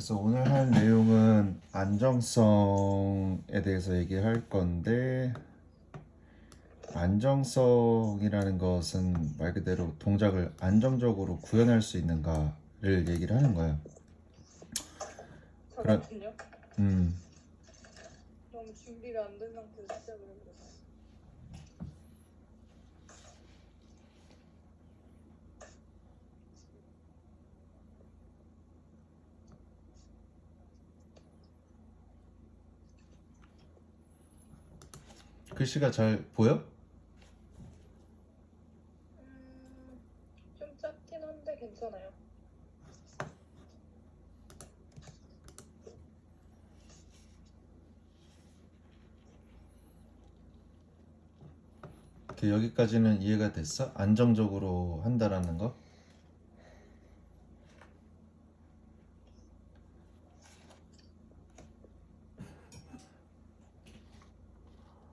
그래서 오늘 할 내용은 안정성에 대해서 얘기할 건데, 안정성이라는 것은 말 그대로 동작을 안정적으로 구현할 수 있는가를 얘기를 하는 거야. 저 그런 같은요? 음 너무 준비가 안 된 상태에서 시작을 해버렸어. 글씨가 잘 보여? 좀 작긴 한데 괜찮아요. 여기까지는 이해가 됐어? 안정적으로 한다라는 거?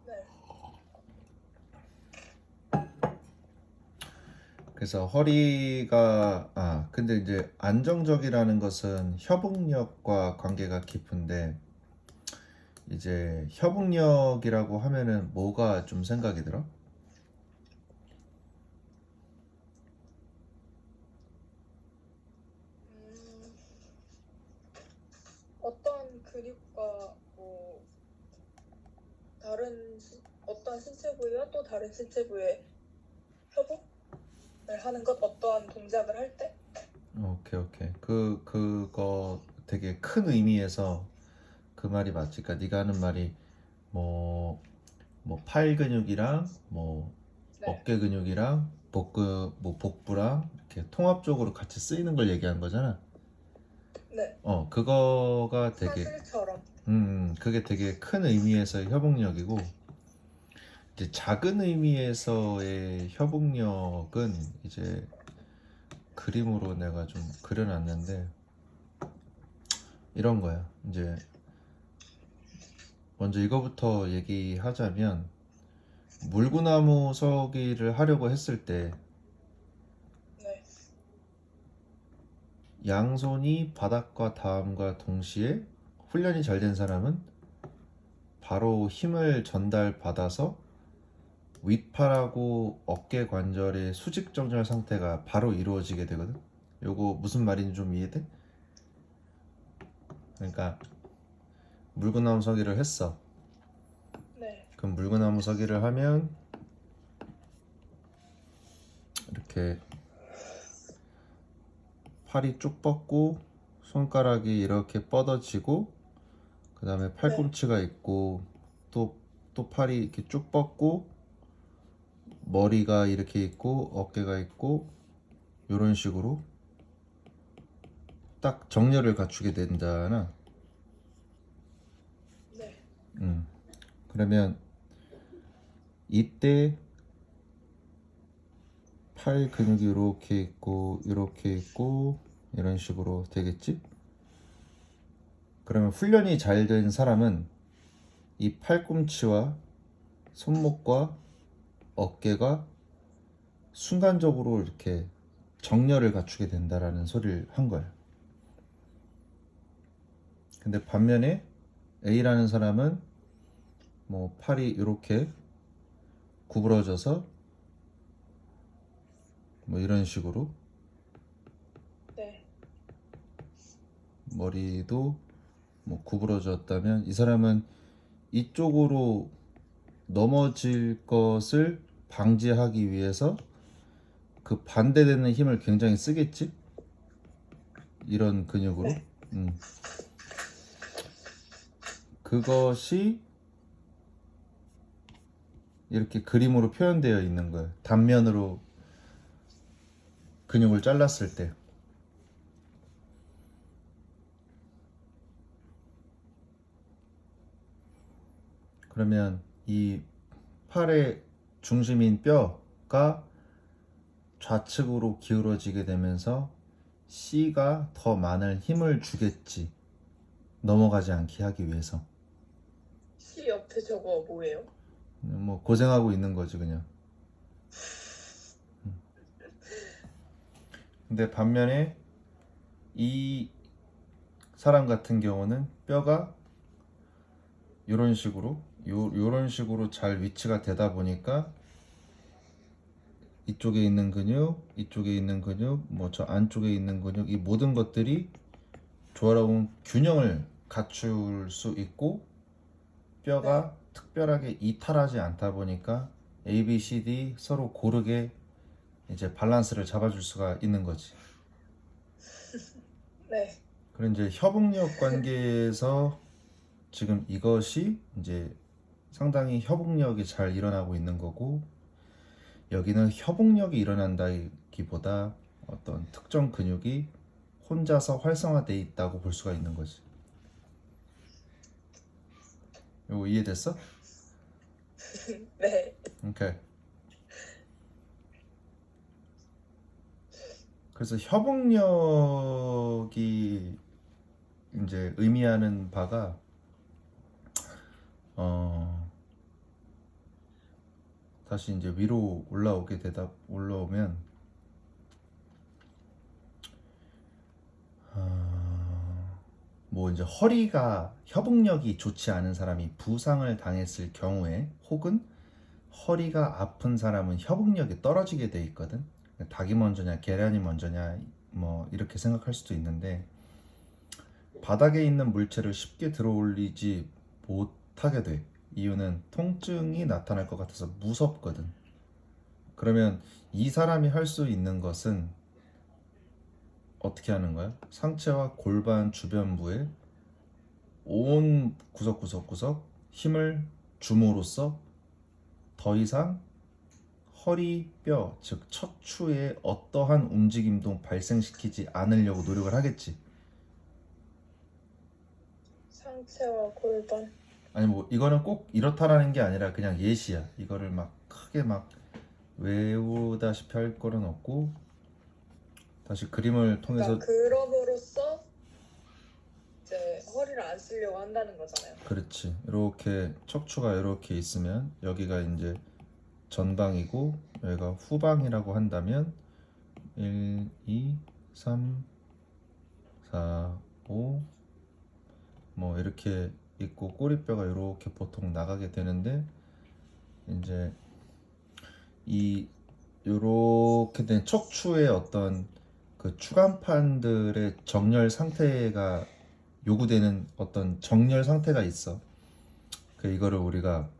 네. 그래서 허리가 근데 이제 안정적이라는 것은 협응력과 관계가 깊은데, 이제 협응력이라고 하면은 뭐가 좀 생각이 들어? 음, 어떤 근육과 뭐 어떤 신체 부위와 또 다른 신체 부위의 협업을 하는 것, 어떠한 동작을 할 때? 오케이. 그거 되게 큰 의미에서 그 말이 맞지. 그러니까 네가 하는 말이 뭐 팔 근육이랑 뭐 네. 어깨 근육이랑 복부랑 이렇게 통합적으로 같이 쓰이는 걸 얘기한 거잖아. 네. 그거가 되게 사실처럼. 그게 되게 큰 의미에서의 협응력이고, 이제 작은 의미에서의 협응력은 이제 그림으로 내가 좀 그려놨는데 이런 거야. 이제 먼저 이거부터 얘기하자면, 물구나무 서기를 하려고 했을 때 네. 양손이 바닥과 닿음과 동시에 훈련이 잘 된 사람은 바로 힘을 전달받아서 윗팔하고 어깨 관절의 수직 정렬 상태가 바로 이루어지게 되거든. 요거 무슨 말인지 좀 이해돼? 그러니까 물구나무 서기를 했어. 네. 그럼 물구나무 서기를 하면 이렇게 팔이 쭉 뻗고 손가락이 이렇게 뻗어지고, 그 다음에 네. 팔꿈치가 있고, 또 팔이 이렇게 쭉 뻗고, 머리가 이렇게 있고, 어깨가 있고, 이런 식으로 딱 정렬을 갖추게 된다나. 네. 음. 그러면 이때 팔 근육이 이렇게 있고, 이렇게 있고, 이런 식으로 되겠지? 그러면 훈련이 잘 된 사람은 이 팔꿈치와 손목과 어깨가 순간적으로 이렇게 정렬을 갖추게 된다라는 소리를 한 거야. 근데 반면에 A라는 사람은 뭐 팔이 이렇게 구부러져서 뭐 이런 식으로, 네. 머리도 뭐 구부러졌다면 이 사람은 이쪽으로 넘어질 것을 방지하기 위해서 그 반대되는 힘을 굉장히 쓰겠지? 이런 근육으로. 네. 음. 그것이 이렇게 그림으로 표현되어 있는 거예요. 단면으로 근육을 잘랐을 때. 그러면 이 팔의 중심인 뼈가 좌측으로 기울어지게 되면서 C가 더 많은 힘을 주겠지. 넘어가지 않게 하기 위해서. C 옆에 저거 뭐예요? 뭐 고생하고 있는 거지 그냥. 근데 반면에 이 사람 같은 경우는 뼈가 요런 식으로 요런 식으로 잘 위치가 되다 보니까 이쪽에 있는 근육, 이쪽에 있는 근육, 뭐 저 안쪽에 있는 근육, 이 모든 것들이 조화로운 균형을 갖출 수 있고 뼈가 특별하게 이탈하지 않다 보니까 A, B, C, D 서로 고르게 이제 밸런스를 잡아줄 수가 있는 거지. 네. 그런 이제 협응력 관계에서 지금 이것이 이제 상당히 협응력이 잘 일어나고 있는 거고 여기는 협응력이 일어난다기보다 어떤 특정 근육이 혼자서 활성화돼 있다고 볼 수가 있는 거지. 이거 이해됐어? 네. 오케이. 그래서 협응력이 이제 의미하는 바가 다시 이제 위로 올라오면 뭐 이제 허리가 협응력이 좋지 않은 사람이 부상을 당했을 경우에 혹은 허리가 아픈 사람은 협응력이 떨어지게 돼 있거든. 닭이 먼저냐 계란이 먼저냐 뭐 이렇게 생각할 수도 있는데 바닥에 있는 물체를 쉽게 들어올리지 못하게 돼. 이유는 통증이 나타날 것 같아서 무섭거든. 그러면 이 사람이 할 수 있는 것은 어떻게 하는 거야? 상체와 골반 주변부에 온 구석구석 힘을 줌으로써 더 이상 허리뼈, 즉 척추에 어떠한 움직임도 발생시키지 않으려고 노력을 하겠지. 상체와 골반. 아니 뭐 이거는 꼭 이렇다라는 게 아니라 그냥 예시야. 이거를 막 크게 막 외우다시피 할 거는 없고 다시 그림을 통해서 그러니까 그럼으로써 이제 허리를 안 쓰려고 한다는 거잖아요. 그렇지. 이렇게 척추가 이렇게 있으면 여기가 이제 전방이고 여기가 후방이라고 한다면 1, 2, 3, 4, 5 뭐 이렇게 있고 꼬리뼈가 이렇게 보통 나가게 되는데 이제 이 이렇게 된 척추의 어떤 그 추간판들의 정렬 상태가 요구되는 어떤 정렬 상태가 있어. 그 이거를 우리가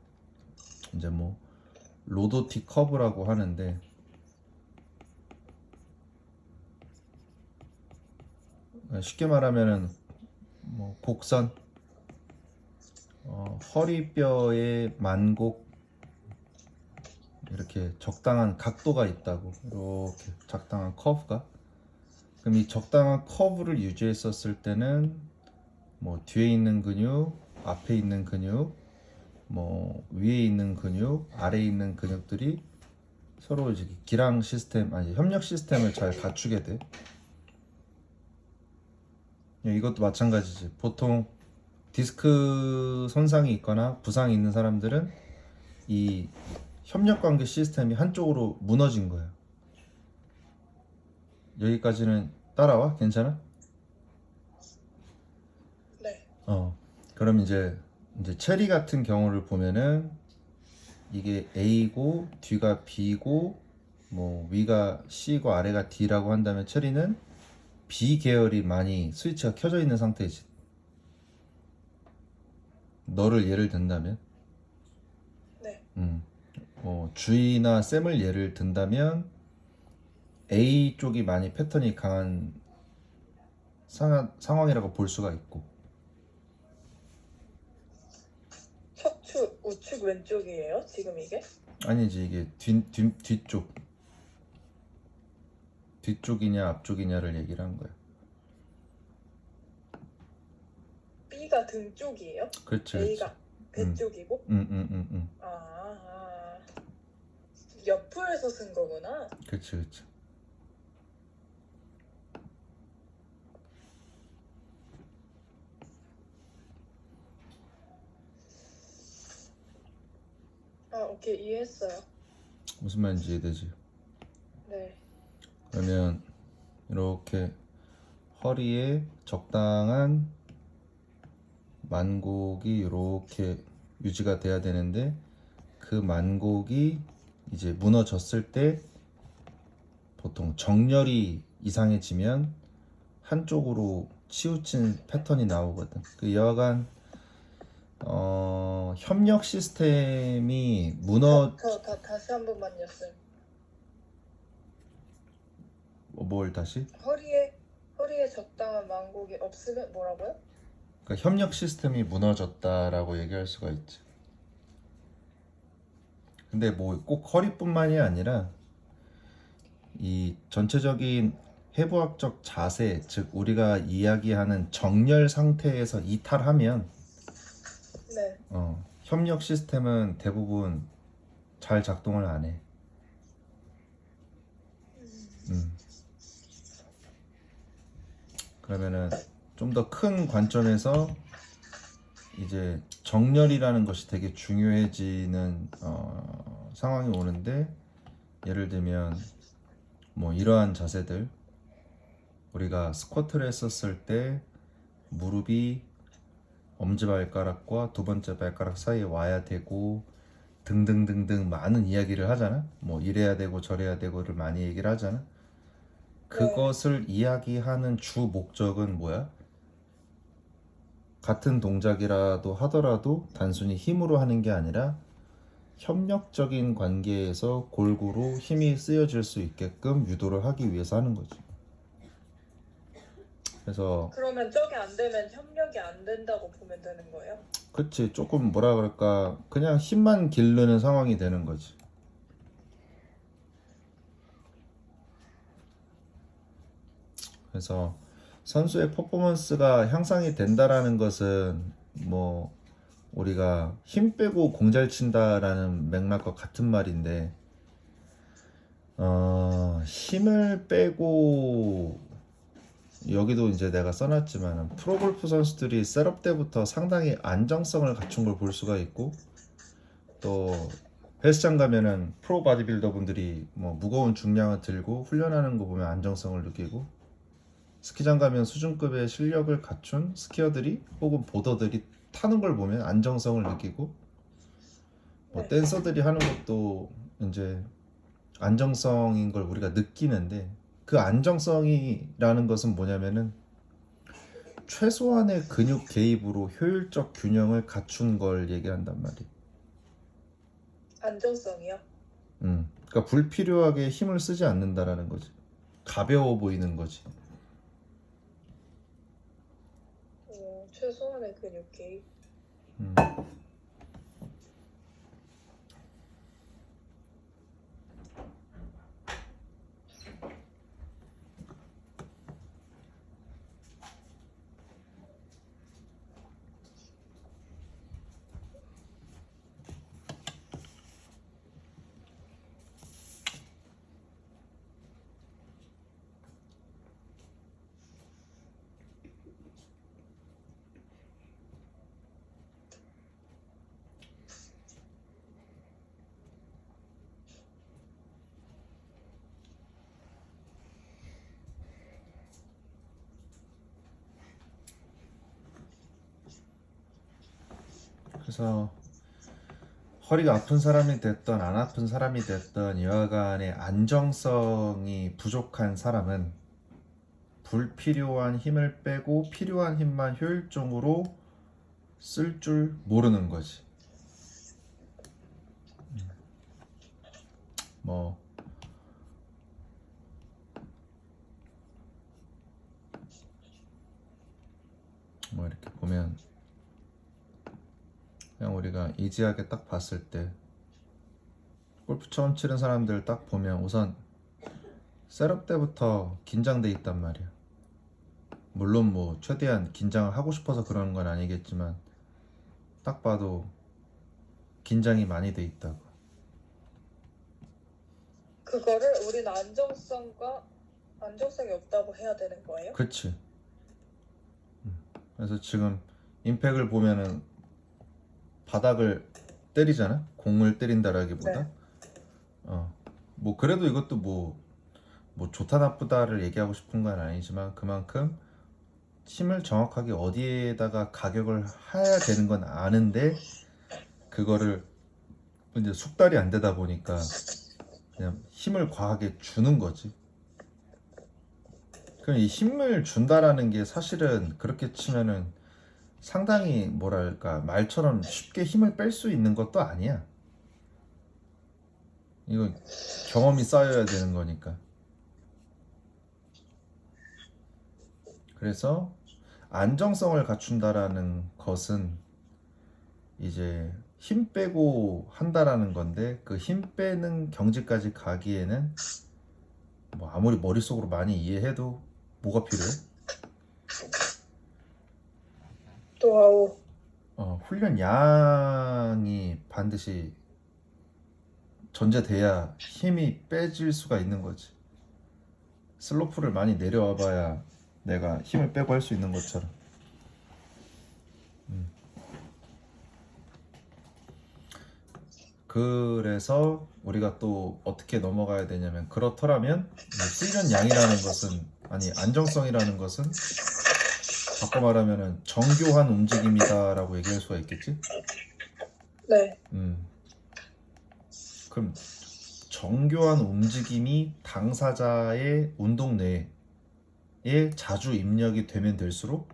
이제 뭐 로도티 커브라고 하는데 쉽게 말하면은 뭐 곡선 허리뼈의 만곡 이렇게 적당한 각도가 있다고 이렇게 적당한 커브가 그럼 이 적당한 커브를 유지했었을 때는 뭐 뒤에 있는 근육 앞에 있는 근육 뭐 위에 있는 근육 아래에 있는 근육들이 서로 이제 기랑 시스템 아니 협력 시스템을 잘 갖추게 돼. 이것도 마찬가지지. 보통 디스크 손상이 있거나 부상이 있는 사람들은 이 협력 관계 시스템이 한쪽으로 무너진 거예요. 여기까지는 따라와? 괜찮아? 네. 그럼 이제 체리 같은 경우를 보면은 이게 A고 뒤가 B고 뭐 위가 C고 아래가 D라고 한다면 체리는 B 계열이 많이 스위치가 켜져 있는 상태지. 너를 예를 든다면 네. 주희나 쌤을 예를 든다면 A 쪽이 많이 패턴이 강한 상황이라고 볼 수가 있고 척추 우측 왼쪽이에요? 지금 이게? 아니지 이게 뒤쪽이냐 앞쪽이냐를 얘기를 한 거야. B가 등 쪽이에요? 그렇지 A가 배 쪽이고? 응. 아, 옆으로서 쓴 거구나. 그렇지. 아, 오케이, 이해했어요. 무슨 말인지 이해되지? 네. 그러면 이렇게 허리에 적당한 만곡이 이렇게 유지가 돼야 되는데 그 만곡이 이제 무너졌을 때 보통 정렬이 이상해지면 한쪽으로 치우친 패턴이 나오거든. 그 여하간 협력 시스템이 다시 한 번만요, 쌤. 뭘 다시? 허리에 적당한 만곡이 없으면 뭐라고요? 그러니까 협력 시스템이 무너졌다라고 얘기할 수가 있지. 근데 뭐 꼭 허리뿐만이 아니라 이 전체적인 해부학적 자세, 즉 우리가 이야기하는 정렬 상태에서 이탈하면 네. 협력 시스템은 대부분 잘 작동을 안 해. 그러면은 좀 더 큰 관점에서 이제 정렬이라는 것이 되게 중요해지는 상황이 오는데, 예를 들면 뭐 이러한 자세들, 우리가 스쿼트를 했었을 때 무릎이 엄지발가락과 두 번째 발가락 사이에 와야 되고 등등등등 많은 이야기를 하잖아. 뭐 이래야 되고 저래야 되고를 많이 얘기를 하잖아. 그것을 이야기하는 주 목적은 뭐야? 같은 동작이라도 하더라도 단순히 힘으로 하는 게 아니라 협력적인 관계에서 골고루 힘이 쓰여질 수 있게끔 유도를 하기 위해서 하는 거지. 그래서 그러면 저게 안 되면 협력이 안 된다고 보면 되는 거예요? 그치, 조금 뭐라 그럴까, 그냥 힘만 기르는 상황이 되는 거지. 그래서 선수의 퍼포먼스가 향상이 된다라는 것은 뭐 우리가 힘 빼고 공 잘 친다라는 맥락과 같은 말인데, 힘을 빼고, 여기도 이제 내가 써놨지만 프로골프 선수들이 셋업 때부터 상당히 안정성을 갖춘 걸 볼 수가 있고, 또 헬스장 가면은 프로 바디빌더 분들이 뭐 무거운 중량을 들고 훈련하는 거 보면 안정성을 느끼고, 스키장 가면 수준급의 실력을 갖춘 스키어들이 혹은 보더들이 타는 걸 보면 안정성을 느끼고, 뭐 댄서들이 하는 것도 이제 안정성인 걸 우리가 느끼는데, 그 안정성이라는 것은 뭐냐면은 최소한의 근육 개입으로 효율적 균형을 갖춘 걸 얘기한단 말이에요. 안정성이요? 그러니까 불필요하게 힘을 쓰지 않는다라는 거지. 가벼워 보이는 거지. 최소한의 근육 개입. 음. 그래서 허리가 아픈 사람이 됐던 안 아픈 사람이 됐던 여하간의 안정성이 부족한 사람은 불필요한 힘을 빼고 필요한 힘만 효율적으로 쓸 줄 모르는 거지. 뭐 이렇게 보면 그냥 우리가 이지하게 딱 봤을 때 골프 처음 치는 사람들 딱 보면 우선 셋업 때부터 긴장돼 있단 말이야. 물론 뭐 최대한 긴장을 하고 싶어서 그러는 건 아니겠지만 딱 봐도 긴장이 많이 돼 있다고. 그거를 우리는 안정성이 없다고 해야 되는 거예요? 그치. 그래서 지금 임팩을 보면은 바닥을 때리잖아. 공을 때린다라기보다. 뭐 그래도 이것도 뭐 좋다 나쁘다를 얘기하고 싶은 건 아니지만 그만큼 힘을 정확하게 어디에다가 가격을 해야 되는 건 아는데 그거를 이제 숙달이 안 되다 보니까 그냥 힘을 과하게 주는 거지. 그럼 이 힘을 준다라는 게 사실은 그렇게 치면은 상당히 뭐랄까 말처럼 쉽게 힘을 뺄 수 있는 것도 아니야. 이거 경험이 쌓여야 되는 거니까. 그래서 안정성을 갖춘다라는 것은 이제 힘 빼고 한다라는 건데 그 힘 빼는 경지까지 가기에는 뭐 아무리 머릿속으로 많이 이해해도 뭐가 필요해? 또 아오. 훈련 양이 반드시 전제돼야 힘이 빼질 수가 있는 거지. 슬로프를 많이 내려와 봐야 내가 힘을 빼고 할 수 있는 것처럼. 그래서 우리가 또 어떻게 넘어가야 되냐면 그렇더라면 이 훈련 양이라는 것은 아니 안정성이라는 것은 바꿔 말하면은 정교한 움직임이다라고 얘기할 수가 있겠지? 네. 그럼 정교한 움직임이 당사자의 운동 내에 자주 입력이 되면 될수록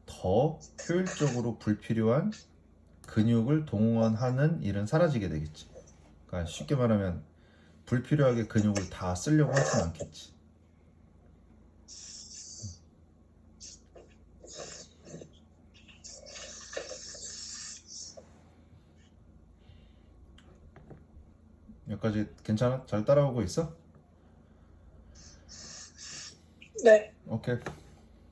더 효율적으로 불필요한 근육을 동원하는 일은 사라지게 되겠지. 그러니까 쉽게 말하면 불필요하게 근육을 다 쓰려고 하진 않겠지. 여기까지 괜찮아? 잘 따라오고 있어? 네. 오케이.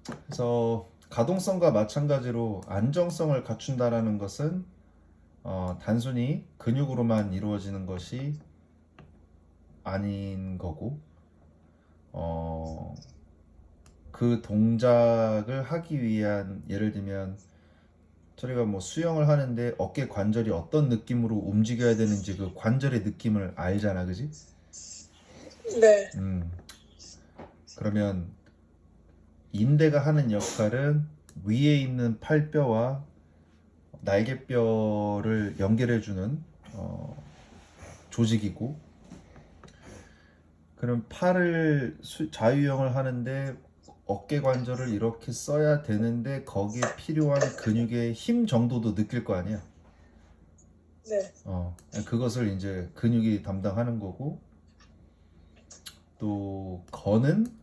그래서 가동성과 마찬가지로 안정성을 갖춘다라는 것은 단순히 근육으로만 이루어지는 것이 아닌 거고 그 동작을 하기 위한 예를 들면 저희가 뭐 수영을 하는데 어깨 관절이 어떤 느낌으로 움직여야 되는지 그 관절의 느낌을 알잖아, 그지? 네. 그러면 인대가 하는 역할은 위에 있는 팔뼈와 날개뼈를 연결해주는 조직이고, 그럼 팔을 자유형을 하는데 어깨 관절을 이렇게 써야 되는데 거기에 필요한 근육의 힘 정도도 느낄 거 아니야. 네. 그것을 이제 근육이 담당하는 거고, 또 건은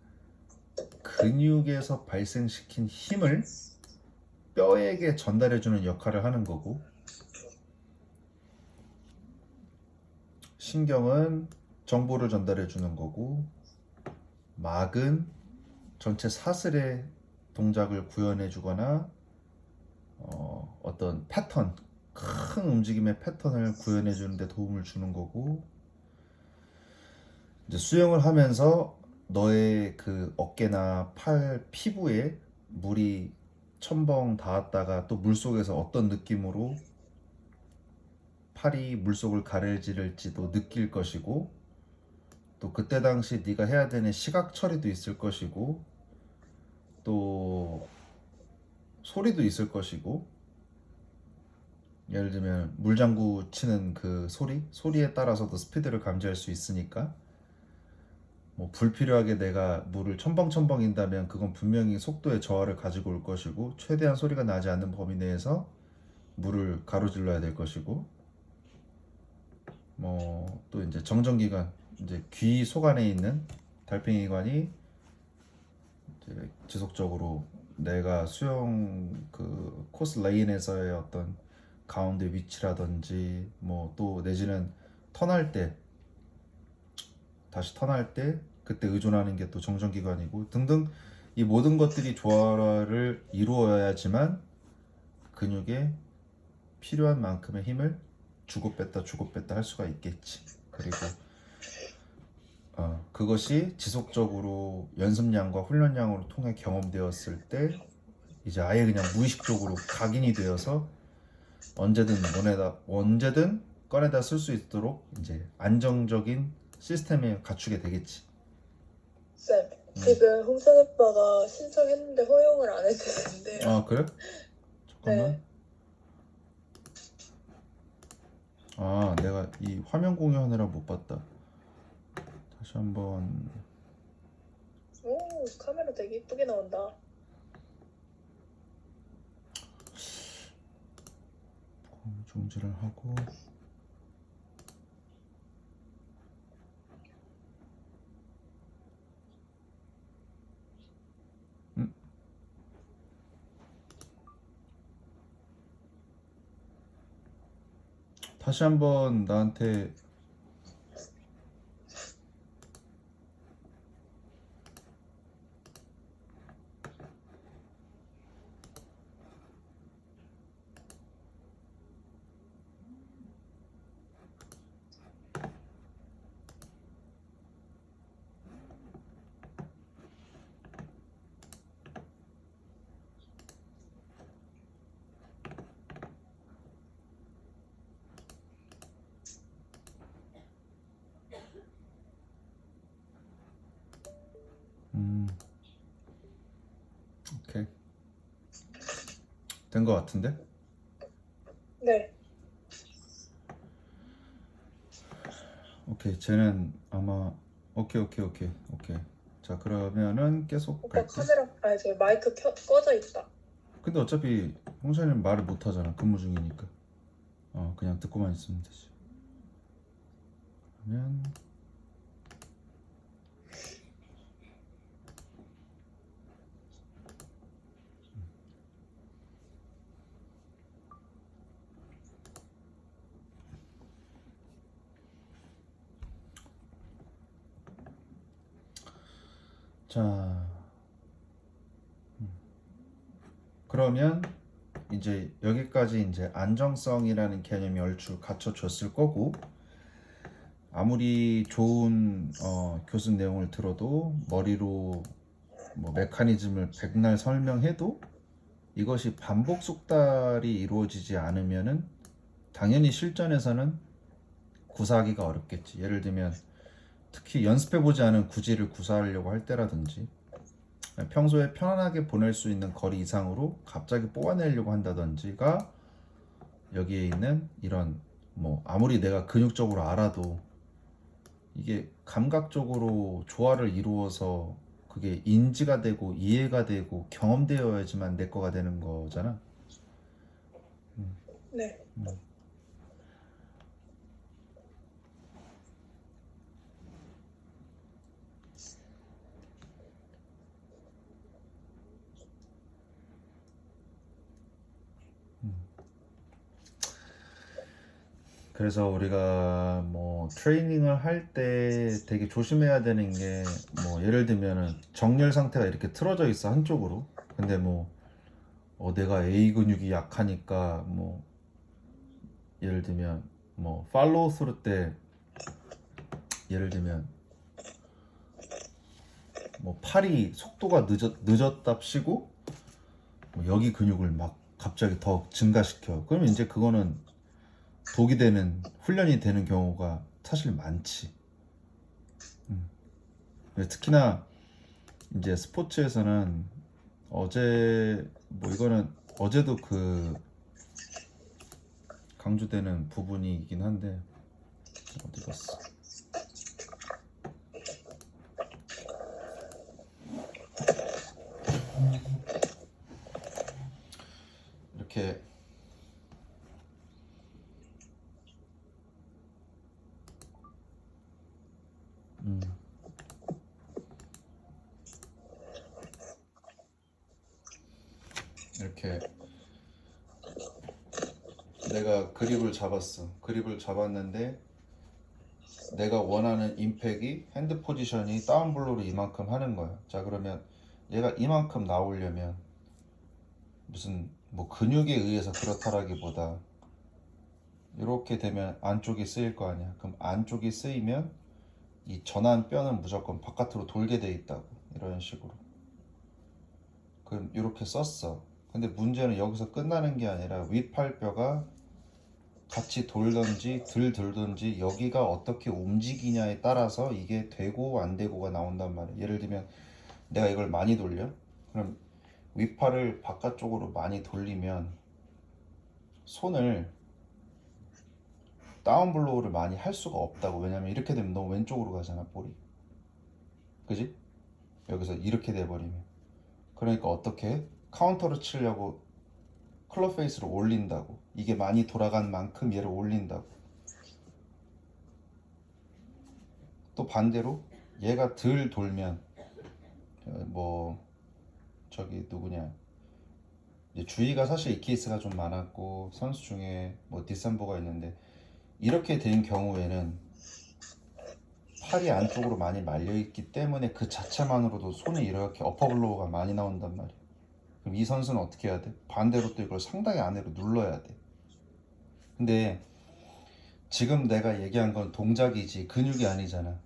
근육에서 발생시킨 힘을 뼈에게 전달해주는 역할을 하는 거고, 신경은 정보를 전달해주는 거고, 막은 전체 사슬의 동작을 구현해주거나 어떤 패턴, 큰 움직임의 패턴을 구현해주는 데 도움을 주는 거고, 이제 수영을 하면서 너의 그 어깨나 팔 피부에 물이 첨벙 닿았다가 또 물속에서 어떤 느낌으로 팔이 물속을 가르질지도 느낄 것이고, 또 그때 당시 네가 해야 되는 시각 처리도 있을 것이고, 또 소리도 있을 것이고, 예를 들면 물장구 치는 그 소리에 따라서도 스피드를 감지할 수 있으니까, 뭐 불필요하게 내가 물을 첨벙첨벙인다면 그건 분명히 속도의 저하를 가지고 올 것이고, 최대한 소리가 나지 않는 범위 내에서 물을 가로질러야 될 것이고, 뭐 또 이제 정전기관, 이제 귀 속안에 있는 달팽이관이 이제 지속적으로 내가 수영 그 코스 레인에서의 어떤 가운데 위치라든지, 뭐 또 내지는 턴할 때 다시 턴할 때 그때 의존하는 게 또 정전기관이고 등등, 이 모든 것들이 조화를 이루어야지만 근육에 필요한 만큼의 힘을 주고 뺐다 할 수가 있겠지. 그리고 그것이 지속적으로 연습량과 훈련량으로 통해 경험되었을 때 이제 아예 그냥 무의식적으로 각인이 되어서 언제든 꺼내다 쓸 수 있도록 이제 안정적인 시스템에 갖추게 되겠지. 쌤. 지금 홍선 오빠가 신청했는데 허용을 안 해주는데요. 아 그래? 잠깐만. 네. 아 내가 이 화면 공유하느라 못 봤다. 다시 한번. 오, 카메라 되게 이쁘게 나온다. 중지를 하고. 다시 한번 나한테 오케이 된 거 같은데? 네. 오케이 쟤는 아마 오케이. 자 그러면은 계속 오빠 갈게. 카메라, 아니, 저 마이크 꺼져 있다. 근데 어차피 홍찬이는 말을 못 하잖아. 근무 중이니까. 그냥 듣고만 있으면 되지. 그러면 자 그러면 이제 여기까지 이제 안정성이라는 개념이 얼추 갖춰졌을 거고, 아무리 좋은 교습 내용을 들어도 머리로 뭐 메커니즘을 백날 설명해도 이것이 반복 숙달이 이루어지지 않으면은 당연히 실전에서는 구사하기가 어렵겠지. 예를 들면 특히 연습해보지 않은 구질을 구사하려고 할 때라든지, 평소에 편안하게 보낼 수 있는 거리 이상으로 갑자기 뽑아내려고 한다든지가 여기에 있는 이런, 뭐 아무리 내가 근육적으로 알아도 이게 감각적으로 조화를 이루어서 그게 인지가 되고 이해가 되고 경험되어야지만 내 거가 되는 거잖아. 네. 그래서 우리가 뭐 트레이닝을 할 때 되게 조심해야 되는 게, 뭐 예를 들면은 정렬 상태가 이렇게 틀어져 있어 한쪽으로. 근데 뭐 내가 A 근육이 약하니까 뭐 예를 들면 뭐 팔로우 스루 때 예를 들면 뭐 팔이 속도가 늦었답시고 뭐 여기 근육을 막 갑자기 더 증가시켜. 그러면 이제 그거는 독이 되는, 훈련이 되는 경우가 사실 많지. 특히나 이제 스포츠에서는 어제 뭐 이거는 어제도 그 강조되는 부분이긴 한데, 어디 갔어? 이렇게 이렇게 내가 그립을 잡았어. 그립을 잡았는데 내가 원하는 임팩이, 핸드 포지션이 다운블로로 이만큼 하는 거야. 자 그러면 얘가 이만큼 나오려면 무슨 뭐 근육에 의해서 그렇다라기보다 이렇게 되면 안쪽이 쓰일 거 아니야. 그럼 안쪽이 쓰이면 이 전환 뼈는 무조건 바깥으로 돌게 돼 있다고, 이런 식으로. 그럼 이렇게 썼어. 근데 문제는 여기서 끝나는 게 아니라 윗팔뼈가 같이 돌던지 덜 돌던지 여기가 어떻게 움직이냐에 따라서 이게 되고 안 되고가 나온단 말이야. 예를 들면 내가 이걸 많이 돌려? 그럼 윗팔을 바깥쪽으로 많이 돌리면 손을 다운블로우를 많이 할 수가 없다고. 왜냐면 이렇게 되면 너무 왼쪽으로 가잖아, 볼이. 그지? 여기서 이렇게 돼버리면. 그러니까 어떻게 해? 카운터를 치려고 클럽 페이스를 올린다고. 이게 많이 돌아간 만큼 얘를 올린다고. 또 반대로 얘가 덜 돌면 뭐 저기 누구냐, 이제 주의가 사실 이 케이스가 좀 많았고 선수 중에 뭐 디셈버가 있는데, 이렇게 된 경우에는 팔이 안쪽으로 많이 말려 있기 때문에 그 자체만으로도 손이 이렇게 어퍼블로우가 많이 나온단 말이야. 그럼 이 선수는 어떻게 해야 돼? 반대로 또 이걸 상당히 안으로 눌러야 돼. 근데 지금 내가 얘기한 건 동작이지 근육이 아니잖아.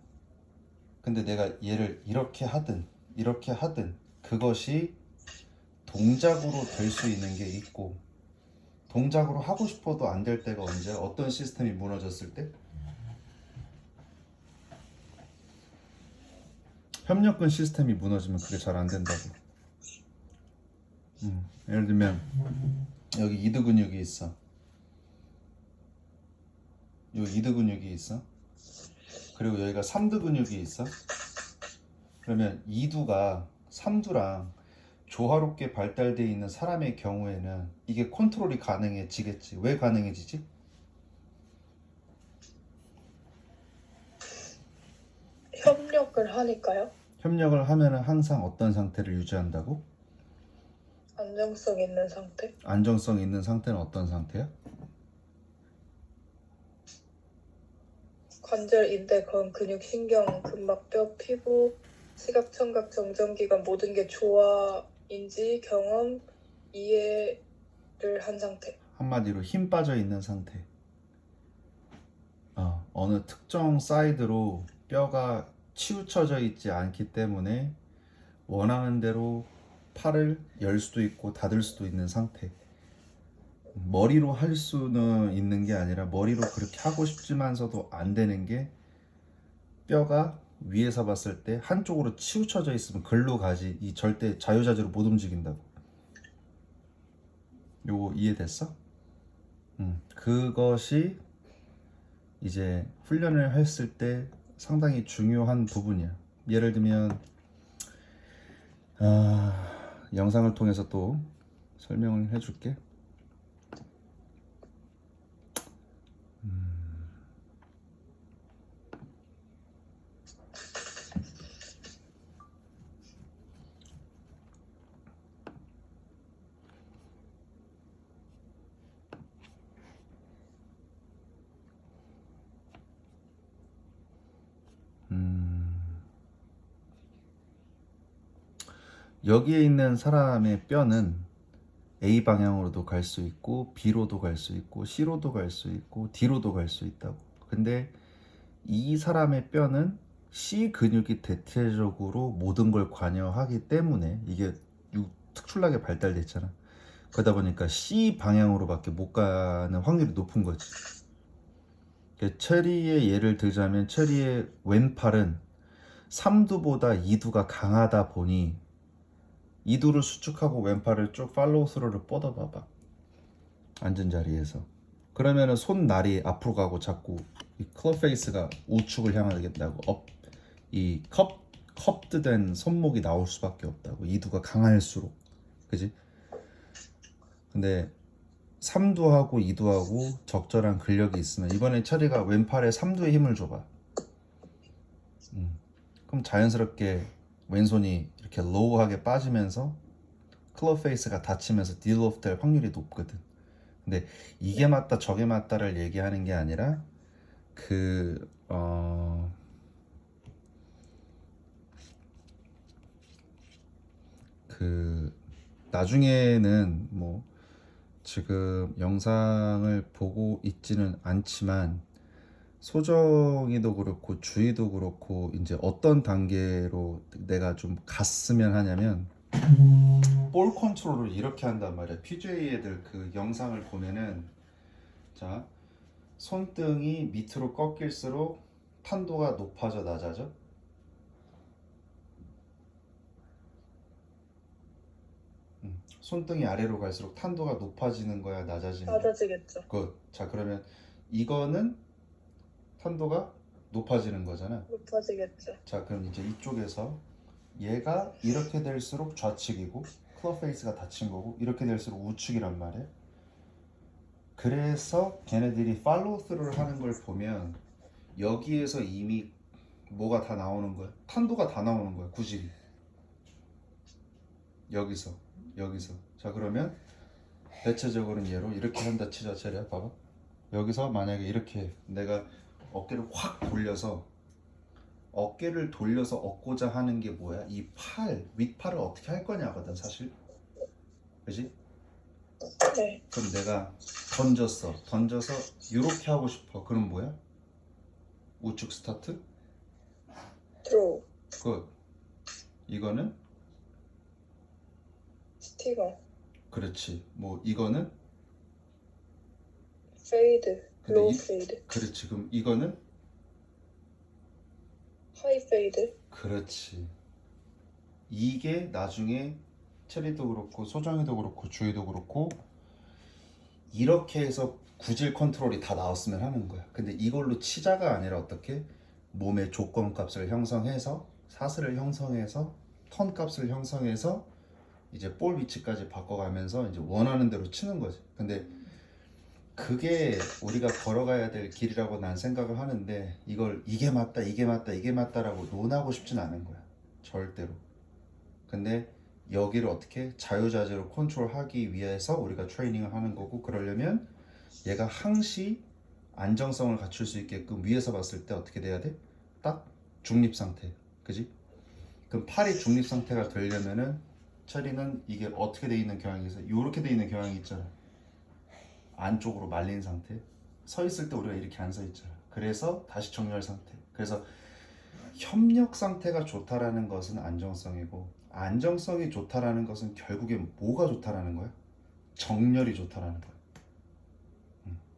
근데 내가 얘를 이렇게 하든 이렇게 하든 그것이 동작으로 될 수 있는 게 있고, 동작으로 하고 싶어도 안 될 때가 언제? 어떤 시스템이 무너졌을 때? 협력근 시스템이 무너지면 그게 잘 안 된다고. 예를 들면 여기 이두 근육이 있어. 여기 이두 근육이 있어. 그리고 여기가 삼두 근육이 있어. 그러면 이두가 삼두랑 조화롭게 발달되어 있는 사람의 경우에는 이게 컨트롤이 가능해지겠지. 왜 가능해지지? 협력을 하니까요. 협력을 하면은 항상 어떤 상태를 유지한다고? 안정성 있는 상태. 안정성 있는 상태는 어떤 상태야? 관절, 인대, 건, 근육, 신경, 근막, 뼈, 피부, 시각, 청각, 정전기관 모든 게 조화인지 경험, 이해를 한 상태. 한마디로 힘 빠져 있는 상태. 어느 특정 사이드로 뼈가 치우쳐져 있지 않기 때문에 원하는 대로 팔을 열 수도 있고 닫을 수도 있는 상태. 머리로 할 수는 있는 게 아니라 머리로 그렇게 하고 싶지만서도 안 되는 게, 뼈가 위에서 봤을 때 한쪽으로 치우쳐져 있으면 글로 가지 이 절대 자유자재로 못 움직인다고. 요거 이해됐어? 그것이 이제 훈련을 했을 때 상당히 중요한 부분이야. 예를 들면 영상을 통해서 또 설명을 해줄게. 여기에 있는 사람의 뼈는 A 방향으로도 갈 수 있고 B로도 갈 수 있고 C로도 갈 수 있고 D로도 갈 수 있다고. 근데 이 사람의 뼈는 C 근육이 대체적으로 모든 걸 관여하기 때문에 이게 특출나게 발달됐잖아. 그러다 보니까 C 방향으로밖에 못 가는 확률이 높은 거지. 체리의 예를 들자면 체리의 왼팔은 삼두보다 이두가 강하다 보니 이두를 수축하고 왼팔을 쭉 팔로우 스루를 뻗어봐봐. 앉은 자리에서. 그러면은 손날이 앞으로 가고 자꾸 이 클럽 페이스가 우측을 향하게 된다고. 이 컵드된 손목이 나올 수밖에 없다고. 이두가 강할수록. 그지? 근데 삼두하고 이두하고 적절한 근력이 있으면, 이번에 처리가 왼팔에 삼두에 힘을 줘봐. 그럼 자연스럽게 왼손이 이렇게 로우하게 빠지면서 클럽 페이스가 닫히면서 딜오프 될 확률이 높거든. 근데 이게 맞다 저게 맞다를 얘기하는 게 아니라 그 나중에는 뭐 지금 영상을 보고 있지는 않지만 소정이도 그렇고 주희도 그렇고 이제 어떤 단계로 내가 좀 갔으면 하냐면, 볼 컨트롤을 이렇게 한단 말이야. PJ 애들 그 영상을 보면은, 자, 손등이 밑으로 꺾일수록 탄도가 높아져 낮아져. 손등이 아래로 갈수록 탄도가 높아지는 거야, 낮아지는 거야? 낮아지겠죠. 자, 그러면 이거는 탄도가 높아지는 거잖아. 높아지겠죠. 자, 그럼 이제 이쪽에서 얘가 이렇게 될수록 좌측이고 클럽 페이스가 닫힌 거고, 이렇게 될수록 우측이란 말이야. 그래서 걔네들이 팔로우 스루를 하는 걸 보면 여기에서 이미 뭐가 다 나오는 거야? 탄도가 다 나오는 거야, 구질이. 여기서. 자, 그러면 대체적으로는 얘로 이렇게 한다 치자. 차례야, 봐봐. 여기서 만약에 이렇게 내가 어깨를 확 돌려서 얻고자 하는 게 뭐야? 이 윗팔을 어떻게 할 거냐거든, 사실. 그지? 네. 그럼 내가 던져서 이렇게 하고 싶어. 그럼 뭐야? 우측 스타트? 드로우. 굿. 이거는? 스티거. 그렇지. 뭐 이거는? 페이드. 근데 로우 페이드. 그렇지. 그럼 이거는? 하이 페이드. 그렇지. 이게 나중에 체리도 그렇고 소정이도 그렇고 주희도 그렇고 이렇게 해서 구질 컨트롤이 다 나왔으면 하는 거야. 근데 이걸로 치자가 아니라 어떻게? 몸의 조건값을 형성해서 사슬을 형성해서 턴 값을 형성해서 이제 볼 위치까지 바꿔가면서 이제 원하는 대로 치는 거지. 근데 그게 우리가 걸어가야 될 길이라고 난 생각을 하는데 이걸 이게 맞다라고 논하고 싶진 않은 거야. 절대로. 근데 여기를 어떻게 자유자재로 컨트롤하기 위해서 우리가 트레이닝을 하는 거고, 그러려면 얘가 항시 안정성을 갖출 수 있게끔 위에서 봤을 때 어떻게 돼야 돼? 딱 중립 상태. 그지? 그럼 팔이 중립 상태가 되려면은 체리는 이게 어떻게 돼 있는 경향이 있어? 이렇게 돼 있는 경향이 있잖아. 안쪽으로 말린 상태. 서 있을 때 우리가 이렇게 안 서 있잖아. 그래서 다시 정렬 상태. 그래서 협력 상태가 좋다라는 것은 안정성이고, 안정성이 좋다라는 것은 결국에 뭐가 좋다라는 거야? 정렬이 좋다라는 거야.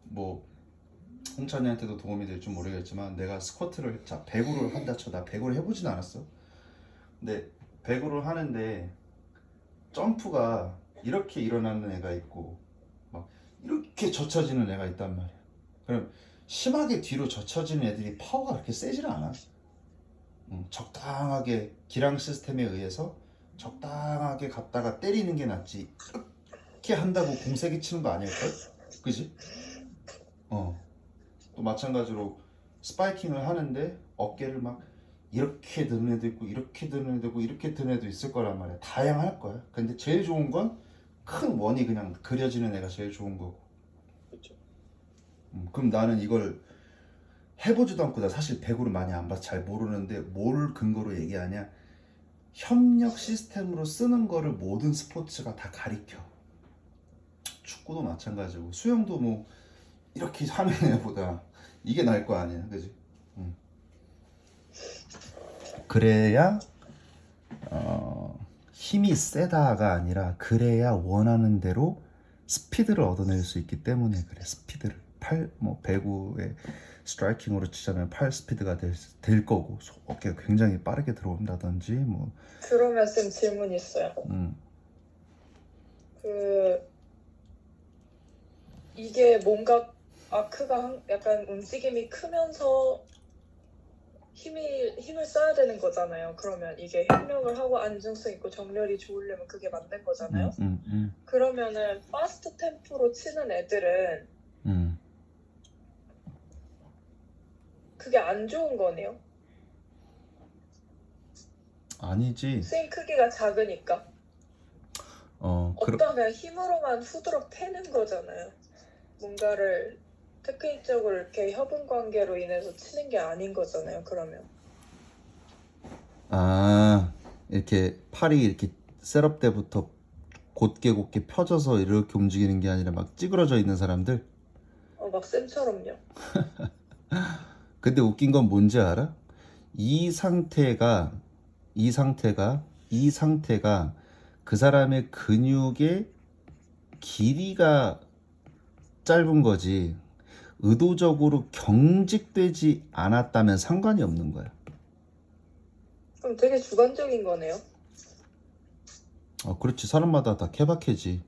뭐 홍찬이한테도 도움이 될지 모르겠지만 내가 스쿼트를 배구를 한다 쳐. 나 배구를 해보진 않았어. 근데 배구를 하는데 점프가 이렇게 일어나는 애가 있고 막 이렇게 젖혀지는 애가 있단 말이야. 그럼 심하게 뒤로 젖혀지는 애들이 파워가 그렇게 세지는 않아. 적당하게 기량 시스템에 의해서 적당하게 갔다가 때리는 게 낫지 이렇게 한다고 공세기 치는 거 아닐걸? 그지? 또 마찬가지로 스파이킹을 하는데 어깨를 막 이렇게 드는 애도 있고 이렇게 드는 애도 있고 이렇게 드는 애도 있을 거란 말이야. 다양할 거야. 근데 제일 좋은 건 큰 원이 그냥 그려지는 애가 제일 좋은 거고. 그렇죠. 그럼 나는 이걸 해보지도 않고, 나 사실 배구를 많이 안 봐서 잘 모르는데 뭘 근거로 얘기하냐? 협력 시스템으로 쓰는 거를 모든 스포츠가 다 가리켜. 축구도 마찬가지고 수영도 뭐 이렇게 하는 애보다 이게 나을 거 아니야, 그지? 그래야 힘이 세다가 아니라 그래야 원하는 대로 스피드를 얻어낼 수 있기 때문에 그래. 스피드를 배구의 스트라이킹으로 치자면 팔 스피드가 될 거고, 어깨가 굉장히 빠르게 들어온다든지 뭐. 그러면 쌤 질문 있어요. 이게 뭔가 아크가 약간 움직임이 크면서 힘을 써야 되는 거잖아요. 그러면 이게 협력을 하고 안정성 있고 정렬이 좋으려면 그게 맞는 거잖아요. 그러면은 파스트 템포로 치는 애들은 그게 안 좋은 거네요. 아니지. 스윙 크기가 작으니까. 어떠면 힘으로만 후드럭 패는 거잖아요. 뭔가를 테크닉적으로 이렇게 협응 관계로 인해서 치는 게 아닌 거잖아요. 그러면. 이렇게 팔이 이렇게 셋업 때부터 곧게 펴져서 이렇게 움직이는 게 아니라 막 찌그러져 있는 사람들. 막 쌤처럼요. 근데 웃긴 건 뭔지 알아? 이 상태가 그 사람의 근육의 길이가 짧은 거지, 의도적으로 경직되지 않았다면 상관이 없는 거야. 그럼 되게 주관적인 거네요. 그렇지. 사람마다 다 케바케지.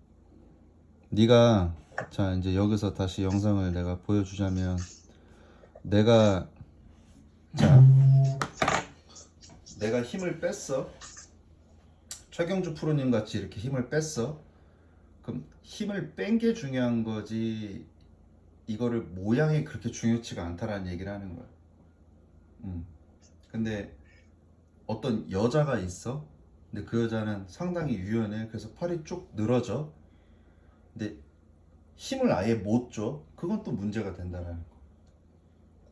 네가 자 이제 여기서 다시 영상을 내가 보여주자면 내가 자 내가 힘을 뺐어. 최경주 프로님 같이 이렇게 힘을 뺐어. 그럼 힘을 뺀 게 중요한 거지 이거를 모양이 그렇게 중요치가 않다라는 얘기를 하는 거야. 근데 어떤 여자가 있어. 근데 그 여자는 상당히 유연해. 그래서 팔이 쭉 늘어져. 근데 힘을 아예 못 줘. 그건 또 문제가 된다라는 거.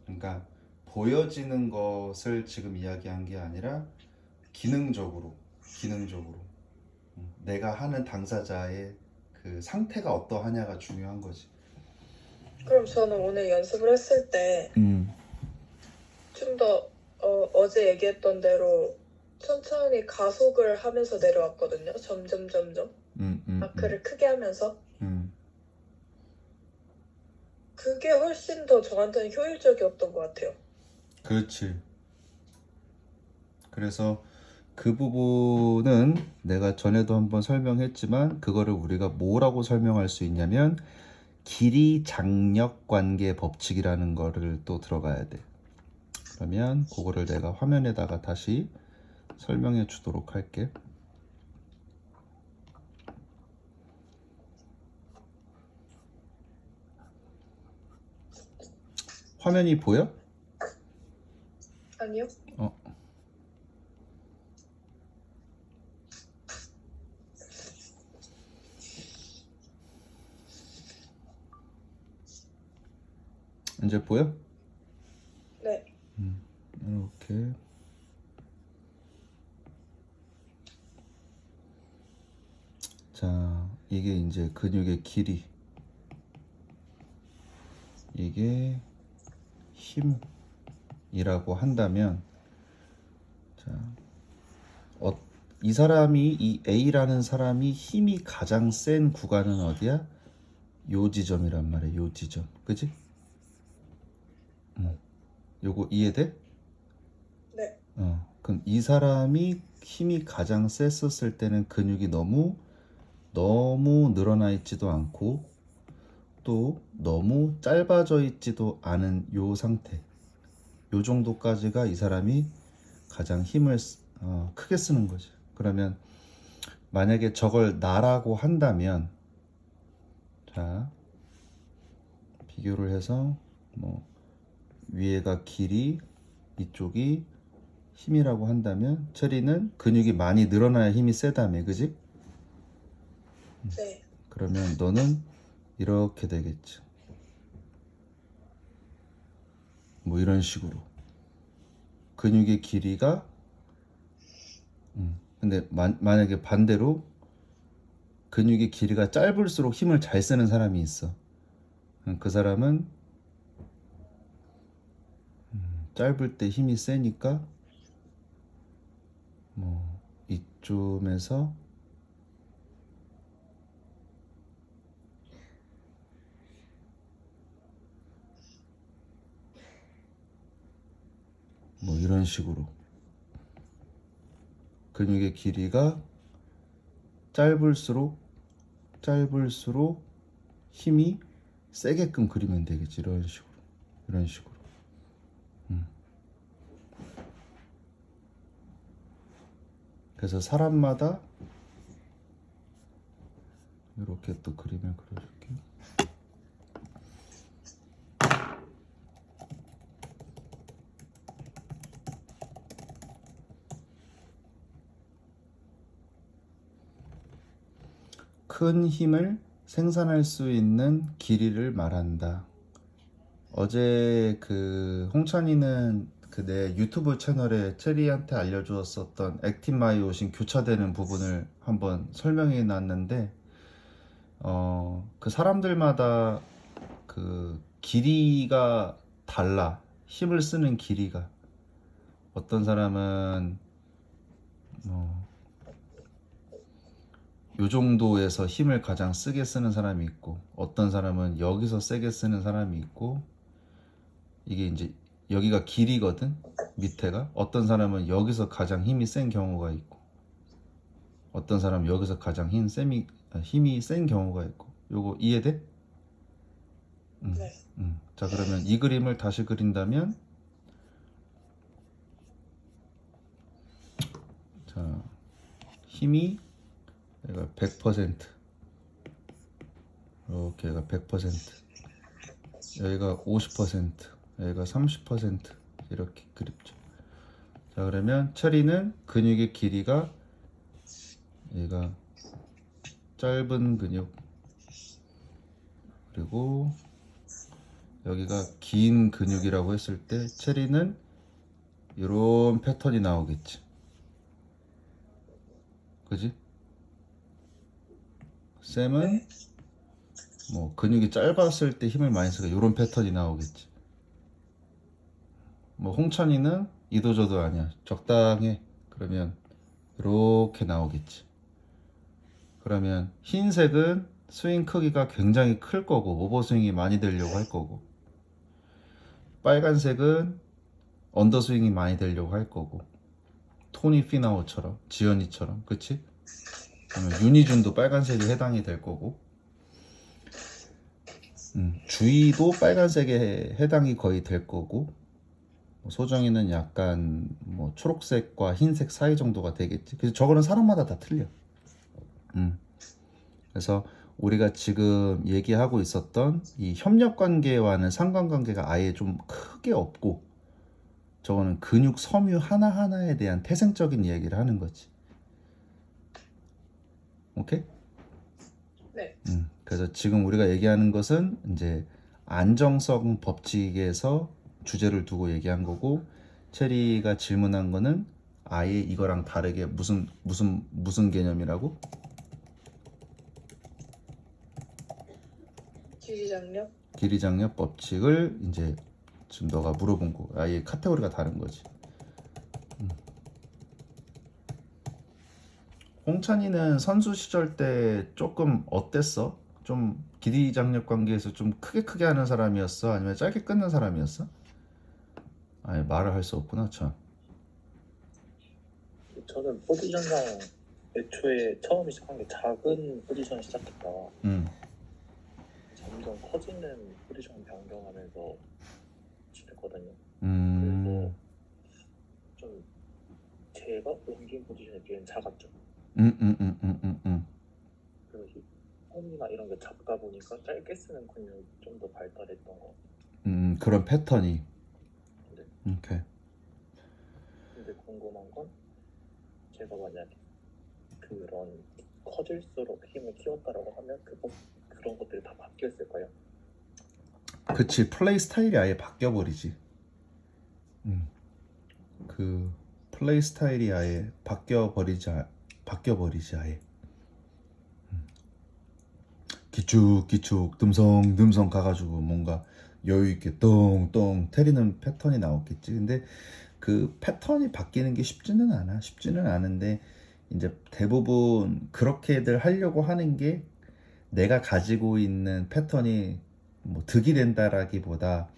그러니까 보여지는 것을 지금 이야기한 게 아니라 기능적으로 내가 하는 당사자의 그 상태가 어떠하냐가 중요한 거지. 그럼 저는 오늘 연습을 했을 때 좀 더 어제 얘기했던 대로 천천히 가속을 하면서 내려왔거든요. 점점 아크를 크게 하면서. 그게 훨씬 더 저한테는 효율적이었던 것 같아요. 그렇지. 그래서 그 부분은 내가 전에도 한번 설명했지만 그거를 우리가 뭐라고 설명할 수 있냐면 길이 장력 관계 법칙이라는 거를 또 들어가야 돼. 그러면 그거를 내가 화면에다가 다시 설명해 주도록 할게. 화면이 보여? 아니요? 이제 보여? 네. 이렇게. 자, 이게 이제 근육의 길이. 이게 힘이라고 한다면, 자, 이 사람이, 이 A라는 사람이 힘이 가장 센 구간은 어디야? 요 지점이란 말이야, 요 지점. 그지? 요거 이해돼? 네. 그럼 이 사람이 힘이 가장 셌었을 때는 근육이 너무 늘어나 있지도 않고 또 너무 짧아져 있지도 않은 요 상태. 요 정도까지가 이 사람이 가장 힘을 크게 쓰는 거지. 그러면 만약에 저걸 나라고 한다면 자 비교를 해서 뭐 위에가 길이 이쪽이 힘이라고 한다면 체리는 근육이 많이 늘어나야 힘이 세다며 그지? 네. 그러면 너는 이렇게 되겠지. 뭐 이런 식으로 근육의 길이가 근데 만약에 반대로 근육의 길이가 짧을수록 힘을 잘 쓰는 사람이 있어. 그 사람은 짧을 때 힘이 세니까 뭐 이쯤에서 뭐 이런 식으로 근육의 길이가 짧을수록 힘이 세게끔 그리면 되겠지. 이런 식으로 그래서 사람마다 이렇게 또 그림을 그려줄게. 큰 힘을 생산할 수 있는 길이를 말한다. 어제 그 홍찬이는 그 내 유튜브 채널에 체리한테 알려주었었던 액틴마이오신 교차되는 부분을 한번 설명해 놨는데 그 사람들마다 그 길이가 달라. 힘을 쓰는 길이가 어떤 사람은 요 정도에서 힘을 가장 세게 쓰는 사람이 있고 어떤 사람은 여기서 세게 쓰는 사람이 있고 이게 이제 여기가 길이거든 밑에가 어떤 사람은 여기서 가장 힘이 센 경우가 있고 어떤 사람 여기서 가장 힘이 센 경우가 있고. 요거 이해돼? 네. 자, 그러면 이 그림을 다시 그린다면, 자, 힘이 얘가 100%, 이렇게 얘가 100%, 여기가 50%, 여기가 30% 이렇게 그립죠. 자, 그러면 체리는 근육의 길이가 얘가 짧은 근육, 그리고 여기가 긴 근육이라고 했을 때 체리는 이런 패턴이 나오겠지. 그지? 쌤은 네. 뭐 근육이 짧았을 때 힘을 많이 쓰고 이런 패턴이 나오겠지. 뭐 홍찬이는 이도저도 아니야. 적당해. 그러면 이렇게 나오겠지. 그러면 흰색은 스윙 크기가 굉장히 클 거고 오버스윙이 많이 되려고 할 거고, 빨간색은 언더스윙이 많이 되려고 할 거고, 토니 피나우처럼, 지연이처럼, 그치? 그러면 윤희준도 빨간색에 해당이 될 거고, 주희도 빨간색에 해당이 거의 될 거고, 소정이는 약간 뭐 초록색과 흰색 사이 정도가 되겠지. 그래서 저거는 사람마다 다 틀려. 그래서 우리가 지금 얘기하고 있었던 이 협력 관계와는 상관관계가 아예 좀 크게 없고, 저거는 근육 섬유 하나하나에 대한 태생적인 이야기를 하는 거지. 오케이? 네. 그래서 지금 우리가 얘기하는 것은 이제 안정성 법칙에서 주제를 두고 얘기한 거고, 체리가 질문한 거는 아예 이거랑 다르게 무슨 개념이라고? 길이장력? 길이장력 법칙을 이제 지금 너가 물어본 거, 아예 카테고리가 다른 거지. 홍찬이는 선수 시절 때 조금 어땠어? 좀 길이장력 관계에서 좀 크게 하는 사람이었어? 아니면 짧게 끊는 사람이었어? 아예 말을 할 수 없구나, 참. 저는 포지션상 애초에 처음 시작한 게 작은 포지션 시작했다가 음, 점점 커지는 포지션 변경하면서 시작했거든요. 음, 좀 제가 옮긴 포지션에 비해 작았죠. 음, 음, 음, 음, 음, 음. 그리고 홈이나 이런 게 작다 보니까 짧게 쓰는 근육이 좀 더 발달했던 것 같아요. 그런 패턴이. 네. 오케이. 근데 궁금한 건 제가 만약에 그런 커질수록 힘을 키웠다라고 하면 그런 것들이 다 바뀌었을까요? 그치, 플레이 스타일이 아예 바뀌어버리지. 그 플레이 스타일이 아예 바뀌어버리지 아예. 기축 듬성 가가지고 뭔가 여유 있게 똥똥 때리는 패턴이 나오겠지. 근데 그 패턴이 바뀌는 게 쉽지는 않은데, 이제 대부분 그렇게들 하려고 하는 게 내가 가지고 있는 패턴이 뭐 득이 된다라기보다,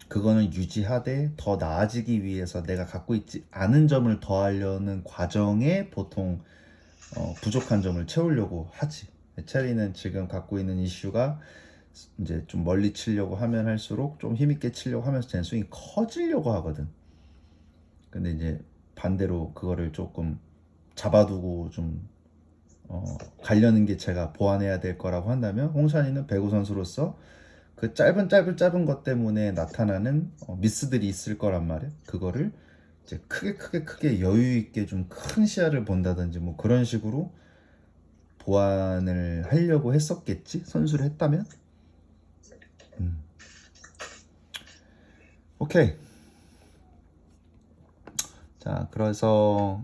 그거는 유지하되 더 나아지기 위해서 내가 갖고 있지 않은 점을 더하려는 과정에 보통 부족한 점을 채우려고 하지. 체리는 지금 갖고 있는 이슈가 이제 좀 멀리 치려고 하면 할수록 좀 힘있게 치려고 하면서 제 스윙이 커지려고 하거든. 근데 이제 반대로 그거를 조금 잡아두고 좀 가려는 게 제가 보완해야 될 거라고 한다면, 홍찬이는 배구 선수로서 그 짧은 것 때문에 나타나는 미스들이 있을 거란 말이야. 그거를 이제 크게 여유 있게 좀 큰 시야를 본다든지 뭐 그런 식으로 보완을 하려고 했었겠지, 선수를 했다면. 오케이. 자, 그래서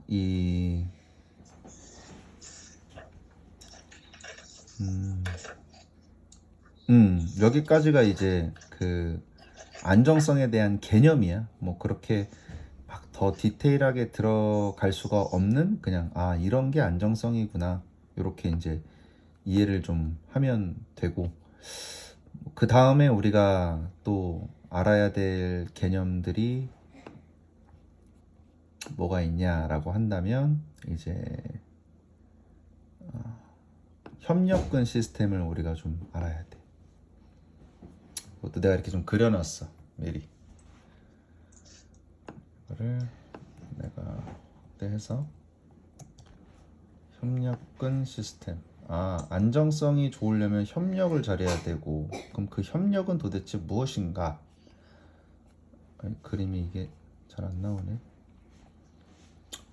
여기까지가 이제 그 안정성에 대한 개념이야. 뭐 그렇게 막 더 디테일하게 들어갈 수가 없는, 그냥 이런 게 안정성이구나, 이렇게 이제 이해를 좀 하면 되고, 그 다음에 우리가 또 알아야 될 개념들이 뭐가 있냐라고 한다면, 이제 협력근 시스템을 우리가 좀 알아야 돼. 그것도 내가 이렇게 좀 그려놨어, 미리. 이거를 내가 그때 해서 협력근 시스템. 안정성이 좋으려면 협력을 잘해야 되고, 그럼 그 협력은 도대체 무엇인가? 아니, 그림이 이게 잘 안 나오네.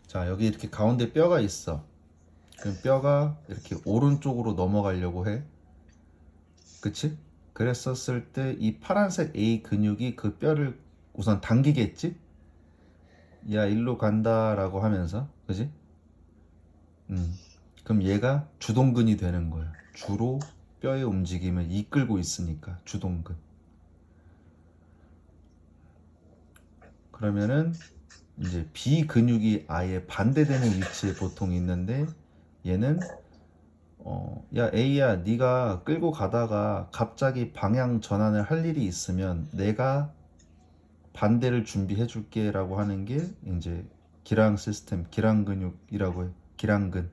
자, 여기 이렇게 가운데 뼈가 있어. 그럼 뼈가 이렇게 오른쪽으로 넘어가려고 해. 그치? 그랬었을 때 이 파란색 A 근육이 그 뼈를 우선 당기겠지? 야, 일로 간다라고 하면서. 그지? 그럼 얘가 주동근이 되는 거야. 주로 뼈의 움직임을 이끌고 있으니까 주동근. 그러면은 이제 B 근육이 아예 반대되는 위치에 보통 있는데, 얘는 야 A야, 네가 끌고 가다가 갑자기 방향 전환을 할 일이 있으면 내가 반대를 준비해 줄게 라고 하는 게 이제 기랑 시스템, 기랑 근육이라고 해. 기랑근.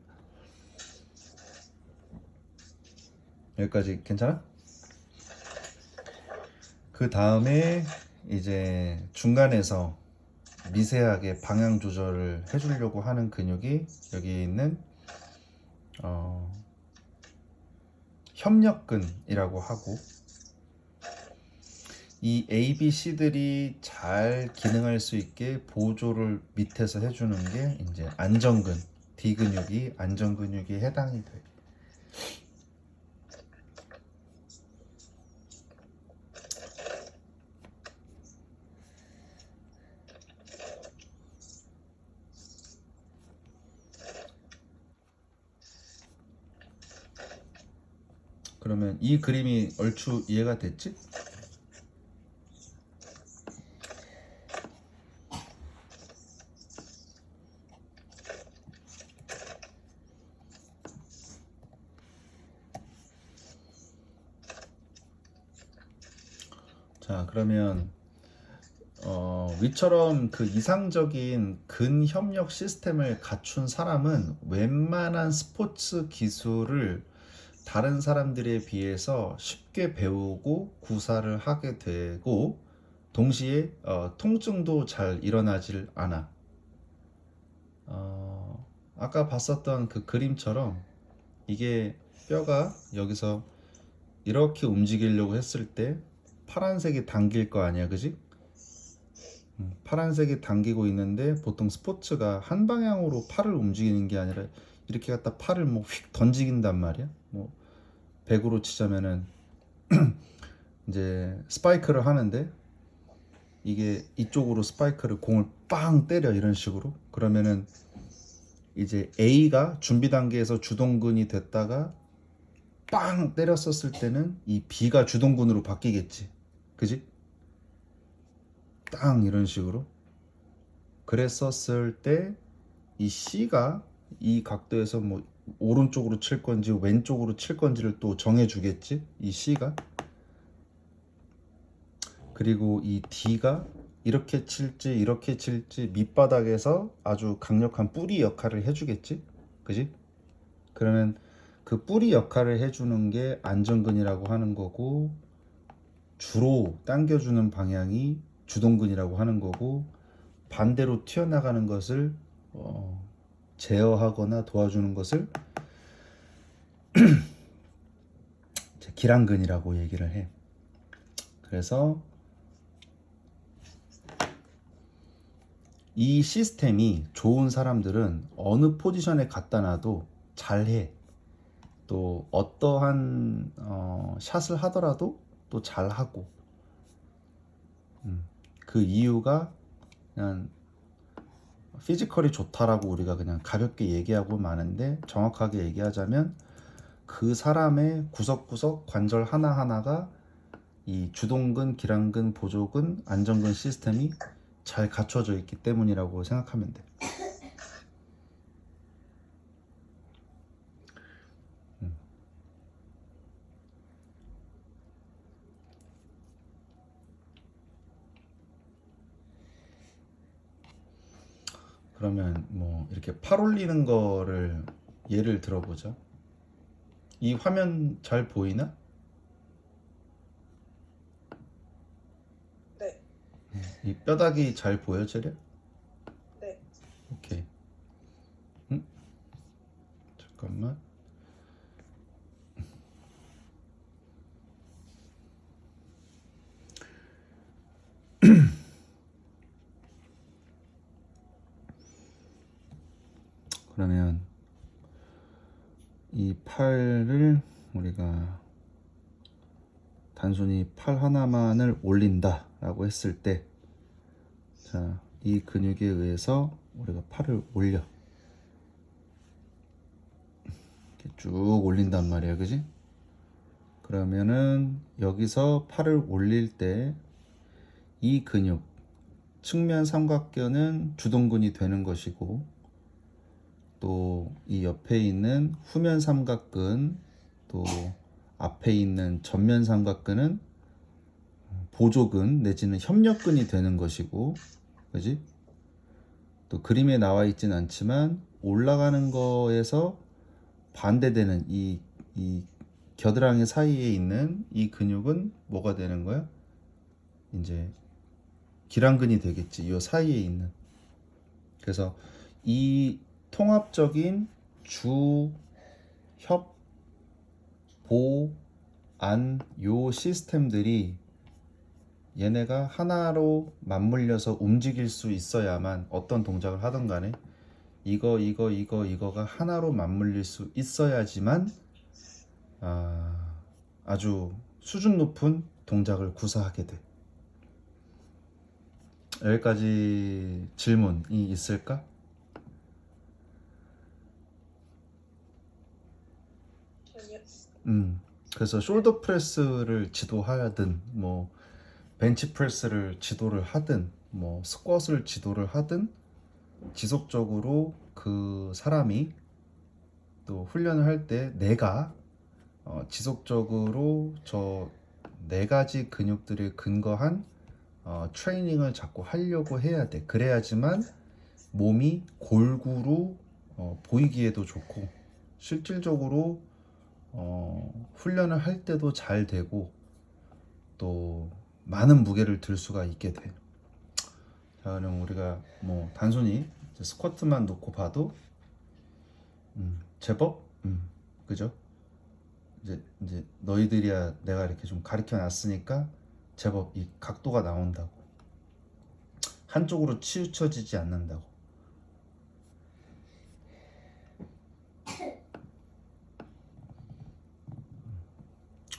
여기까지 괜찮아? 그 다음에 이제 중간에서 미세하게 방향 조절을 해주려고 하는 근육이 여기 있는 협력근이라고 하고, 이 ABC들이 잘 기능할 수 있게 보조를 밑에서 해주는 게 이제 안정근, D 근육이 안정근육에 해당이 돼. 그러면 이 그림이 얼추 이해가 됐지? 자, 그러면 위처럼 그 이상적인 근협력 시스템을 갖춘 사람은 웬만한 스포츠 기술을 다른 사람들에 비해서 쉽게 배우고 구사를 하게 되고, 동시에 통증도 잘 일어나질 않아. 아까 봤었던 그 그림처럼 이게 뼈가 여기서 이렇게 움직이려고 했을 때 파란색이 당길 거 아니야, 그지? 파란색이 당기고 있는데 보통 스포츠가 한 방향으로 팔을 움직이는 게 아니라 이렇게 갖다 팔을 뭐 휙 던지긴단 말이야. 뭐 배구로 치자면은 이제 스파이크를 하는데 이게 이쪽으로 스파이크를 공을 빵 때려 이런 식으로. 그러면은 이제 A가 준비 단계에서 주동근이 됐다가 빵 때렸었을 때는 이 B가 주동근으로 바뀌겠지. 그지? 땅 이런 식으로. 그랬었을 때 이 C가 이 각도에서 뭐 오른쪽으로 칠 건지 왼쪽으로 칠 건지를 또 정해 주겠지. 이 C가. 그리고 이 D가 이렇게 칠지 이렇게 칠지 밑바닥에서 아주 강력한 뿌리 역할을 해주겠지. 그지? 그러면 그 뿌리 역할을 해주는 게 안정근이라고 하는 거고, 주로 당겨주는 방향이 주동근이라고 하는 거고, 반대로 튀어나가는 것을 제어하거나 도와주는 것을 기랑근이라고 얘기를 해. 그래서 이 시스템이 좋은 사람들은 어느 포지션에 갖다 놔도 잘해. 또 어떠한 샷을 하더라도 또 잘하고. 그 이유가 그냥 피지컬이 좋다라고 우리가 그냥 가볍게 얘기하고 마는데, 정확하게 얘기하자면 그 사람의 구석구석 관절 하나하나가 이 주동근, 기랑근, 보조근, 안정근 시스템이 잘 갖춰져 있기 때문이라고 생각하면 돼. 그러면 뭐 이렇게 팔 올리는 거를 예를 들어보자. 이 화면 잘 보이나? 네. 이 뼈다귀 잘 보여, 체려? 네. 오케이. 응? 잠깐만. 그러면 이 팔을 우리가 단순히 팔 하나만을 올린다 라고 했을 때, 자, 이 근육에 의해서 우리가 팔을 올려 이렇게 쭉 올린단 말이야, 그지? 그러면은 여기서 팔을 올릴 때 이 근육 측면 삼각견은 주동근이 되는 것이고, 또 이 옆에 있는 후면 삼각근, 또 앞에 있는 전면 삼각근은 보조근 내지는 협력근이 되는 것이고, 그지? 또 그림에 나와 있진 않지만 올라가는 거에서 반대되는 이 겨드랑이 사이에 있는 이 근육은 뭐가 되는 거야? 이제 기랑근이 되겠지. 이 사이에 있는. 그래서 이 통합적인 주, 협, 보, 안, 요 시스템들이 얘네가 하나로 맞물려서 움직일 수 있어야만, 어떤 동작을 하든 간에 이거가 하나로 맞물릴 수 있어야지만 아주 수준 높은 동작을 구사하게 돼. 여기까지 질문이 있을까? 아니요. 그래서 숄더 프레스를 지도하든, 뭐 벤치 프레스를 지도를 하든, 뭐 스쿼트를 지도를 하든, 지속적으로 그 사람이 또 훈련을 할 때 내가 지속적으로 저 네 가지 근육들을 근거한 트레이닝을 자꾸 하려고 해야 돼. 그래야지만 몸이 골고루 보이기에도 좋고, 실질적으로 훈련을 할 때도 잘 되고, 또 많은 무게를 들 수가 있게 돼. 자, 그럼 우리가 뭐 단순히 이제 스쿼트만 놓고 봐도 제법 그죠? 이제 너희들이야 내가 이렇게 좀 가르쳐 놨으니까 제법 이 각도가 나온다고, 한쪽으로 치우쳐지지 않는다고.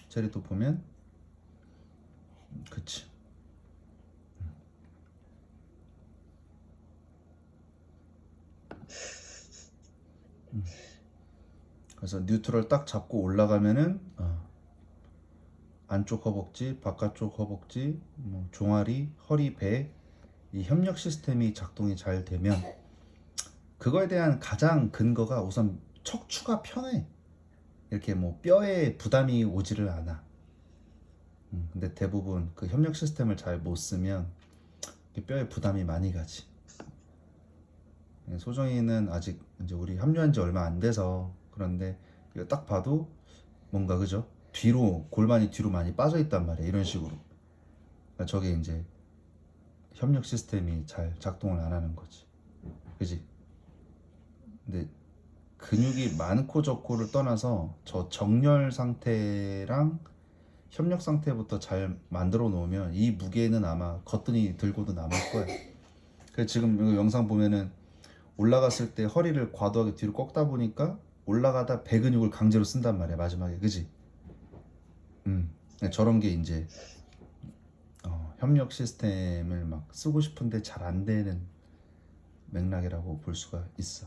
저리 또 보면 그치. 그래서 뉴트럴 딱 잡고 올라가면은 안쪽 허벅지, 바깥쪽 허벅지, 뭐 종아리, 허리, 배, 이 협력 시스템이 작동이 잘 되면 그거에 대한 가장 근거가 우선 척추가 편해. 이렇게 뭐 뼈에 부담이 오지를 않아. 근데 대부분 그 협력 시스템을 잘 못 쓰면 뼈에 부담이 많이 가지. 소정이는 아직 이제 우리 합류한 지 얼마 안 돼서 그런데 이거 딱 봐도 뭔가 그죠? 뒤로 골반이 뒤로 많이 빠져 있단 말이야. 이런 식으로. 그러니까 저게 이제 협력 시스템이 잘 작동을 안 하는 거지. 그지? 근데 근육이 많고 적고를 떠나서 저 정렬 상태랑 협력 상태부터 잘 만들어 놓으면 이 무게는 아마 거뜬히 들고도 남을 거야. 그래서 지금 이거 영상 보면은 올라갔을 때 허리를 과도하게 뒤로 꺾다 보니까 올라가다 배 근육을 강제로 쓴단 말이야, 마지막에. 그지? 저런 게 이제 협력 시스템을 막 쓰고 싶은데 잘 안 되는 맥락이라고 볼 수가 있어.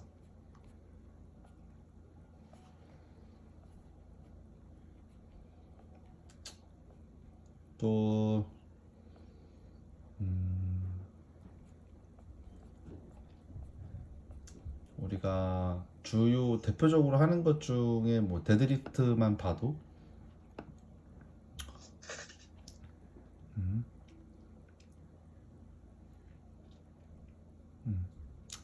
또 우리가 주요 대표적으로 하는 것 중에 뭐 데드리프트만 봐도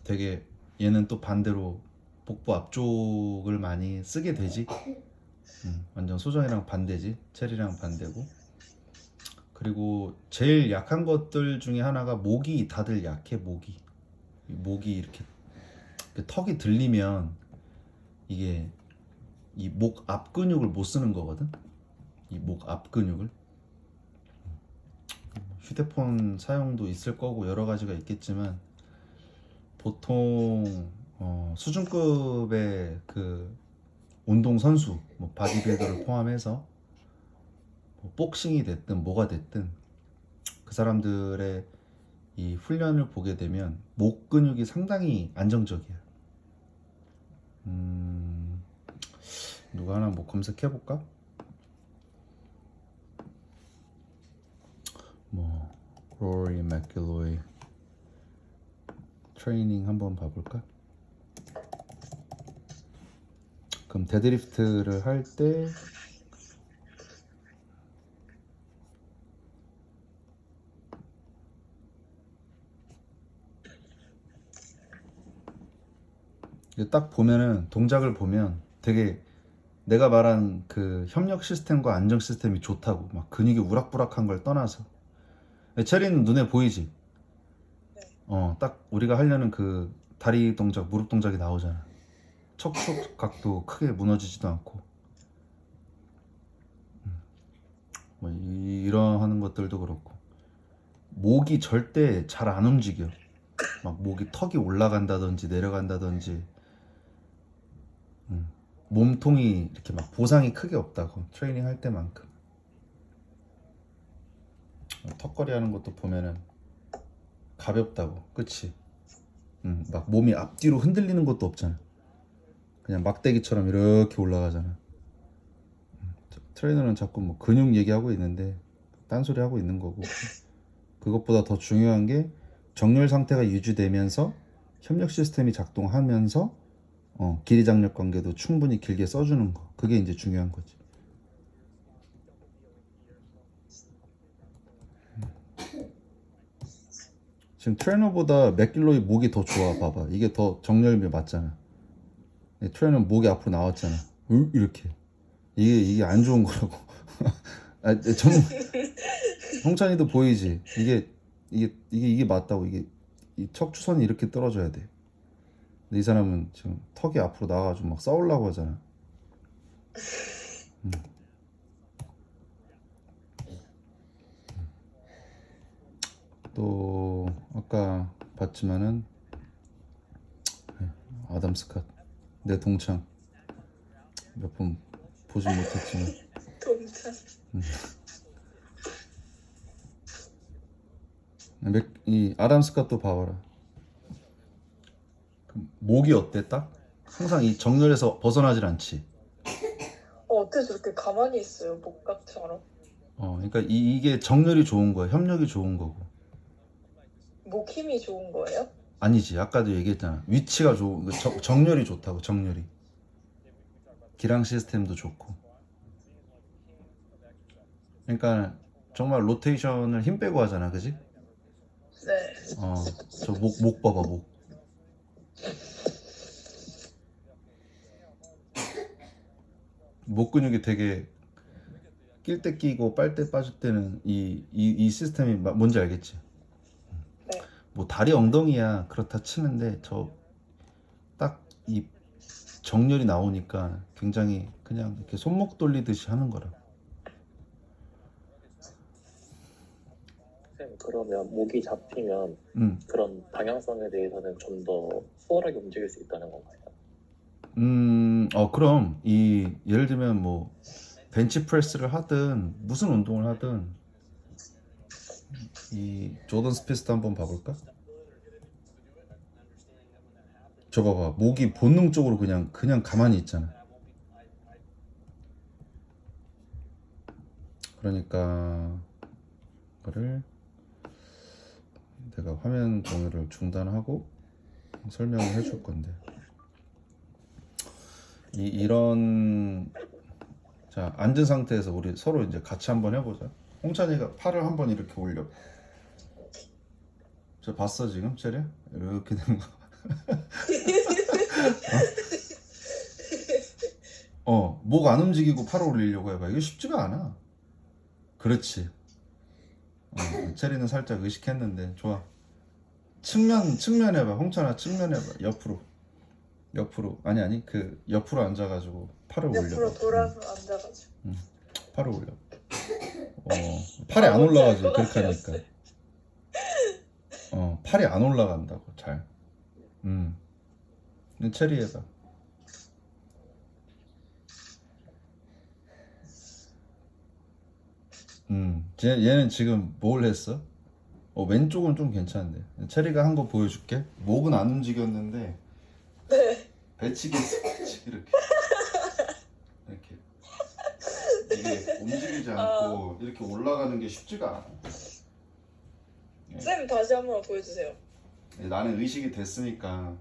되게, 얘는 또 반대로 복부 앞쪽을 많이 쓰게 되지. 완전 소정이랑 반대지. 체리랑 반대고. 그리고 제일 약한 것들 중에 하나가 목이 다들 약해. 목이 이렇게 그 턱이 들리면 이게 이 목 앞 근육을 못 쓰는 거거든. 이 목 앞 근육을. 휴대폰 사용도 있을 거고 여러 가지가 있겠지만 보통 수준급의 그 운동 선수, 뭐 바디빌더를 포함해서 뭐 복싱이 됐든 뭐가 됐든 그 사람들의 이 훈련을 보게 되면 목 근육이 상당히 안정적이야. 누가 하나 뭐 검색해 볼까? 뭐 로리 맥길로이 트레이닝 한번 봐볼까? 그럼 데드리프트를 할 때 딱 보면은 동작을 보면 되게 내가 말한 그 협력 시스템과 안정 시스템이 좋다고. 막 근육이 우락부락한 걸 떠나서 체리는 눈에 보이지? 딱 우리가 하려는 그 다리 동작, 무릎 동작이 나오잖아. 척추 각도 크게 무너지지도 않고 뭐 이런 하는 것들도 그렇고 목이 절대 잘 안 움직여. 막 목이 턱이 올라간다든지 내려간다든지 몸통이 이렇게 막 보상이 크게 없다고. 트레이닝 할 때만큼. 턱걸이 하는 것도 보면은 가볍다고. 그치? 막 몸이 앞뒤로 흔들리는 것도 없잖아. 그냥 막대기처럼 이렇게 올라가잖아. 트레이너는 자꾸 뭐 근육 얘기하고 있는데 딴소리 하고 있는 거고. 그것보다 더 중요한 게 정렬 상태가 유지되면서 협력 시스템이 작동하면서 길이 장력 관계도 충분히 길게 써주는 거. 그게 이제 중요한 거지. 지금 트레이너보다 맥길로이 목이 더 좋아. 봐봐. 이게 더 정렬이 맞잖아. 트레이너는 목이 앞으로 나왔잖아. 이렇게. 이게 안 좋은 거라고. 홍찬이도 보이지. 이게 맞다고. 이 척추선이 이렇게 떨어져야 돼. 근데 이 사람은 지금 턱이 앞으로 나와가지고 막 싸우려고 하잖아. 또 아까 봤지만은 아담 스캇 내 동창 몇 번 보진 못했지만 동참. 이 아담 스캇도 봐봐라. 목이 어때 딱? 항상 이 정렬에서 벗어나질 않지. 어떻게 저렇게 가만히 있어요, 목각처럼? 그러니까 이게 정렬이 좋은 거야. 협력이 좋은 거고. 목 힘이 좋은 거예요? 아니지. 아까도 얘기했잖아. 위치가 좋은 정렬이 좋다고. 정렬이. 기랑 시스템도 좋고. 그러니까 정말 로테이션을 힘 빼고 하잖아. 그지? 네. 저 목 봐봐. 목 근육이 되게 낄 때 끼고 빨 때 빠질 때는 이 시스템이 뭔지 알겠지? 네. 뭐 다리 엉덩이야 그렇다 치는데 저 딱 이 정렬이 나오니까 굉장히 그냥 이렇게 손목 돌리듯이 하는 거라. 쌤, 그러면 목이 잡히면 그런 방향성에 대해서는 좀 더 수월하게 움직일 수 있다는 건가요? 그럼 예를 들면 뭐 벤치프레스를 하든 무슨 운동을 하든 이 조던 스피스도 한번 봐볼까? 저 봐봐. 목이 본능적으로 그냥 가만히 있잖아. 그러니까 그거를 내가 화면 공유를 중단하고 설명을 해줄 건데 이런 자 앉은 상태에서 우리 서로 이제 같이 한번 해보자. 홍찬이가 팔을 한번 이렇게 올려. 저 봤어 지금 체리? 이렇게 되는 거. 목 안 움직이고 팔을 올리려고 해봐. 이거 쉽지가 않아. 그렇지. 체리는 살짝 의식했는데 좋아. 측면 해봐. 홍찬아 측면 해봐. 옆으로 아니 그 옆으로 앉아가지고 팔을 올려봐. 옆으로 돌아서 앉아가지고. 팔을 올려. 팔이 안 올라가지 뭔지 그렇게 알것 하니까. 같았어요. 팔이 안 올라간다고 잘. 체리 해봐. 얘는 지금 뭘 했어? 왼쪽은 좀 괜찮은데. 체리가 한 거 보여줄게. 목은 안 움직였는데 네. 배치기 이렇게 이게 움직이지 않고 이렇게 올라가는 게 쉽지가 않아. 쌤 다시 한번 보여주세요. 나는 의식이 됐으니까.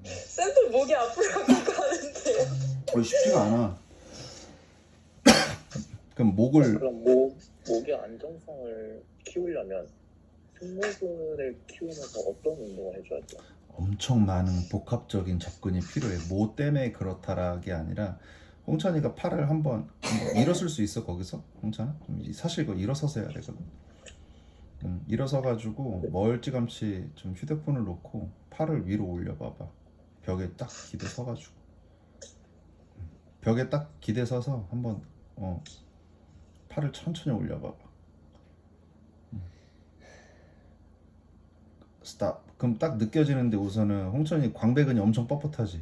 쌤도 목이 앞으로 가는데요. 쉽지가 않아. 그럼 목을 그럼 목의 안정성을 키우려면 승모근을 키우면서 어떤 운동을 해줘야 돼요? 엄청 많은 복합적인 접근이 필요해. 뭐 때문에 그렇다라기 아니라 홍찬이가 팔을 한번 일어설 수 있어 거기서? 홍찬아? 사실 이거 일어서서 해야 되거든. 일어서 가지고 멀찌감치 좀 휴대폰을 놓고 팔을 위로 올려봐봐. 벽에 딱 기대 서가지고 벽에 딱 기대 서서 한번 팔을 천천히 올려봐봐. 스탑. 그럼 딱 느껴지는데 우선은 홍천이 광배근이 엄청 뻣뻣하지.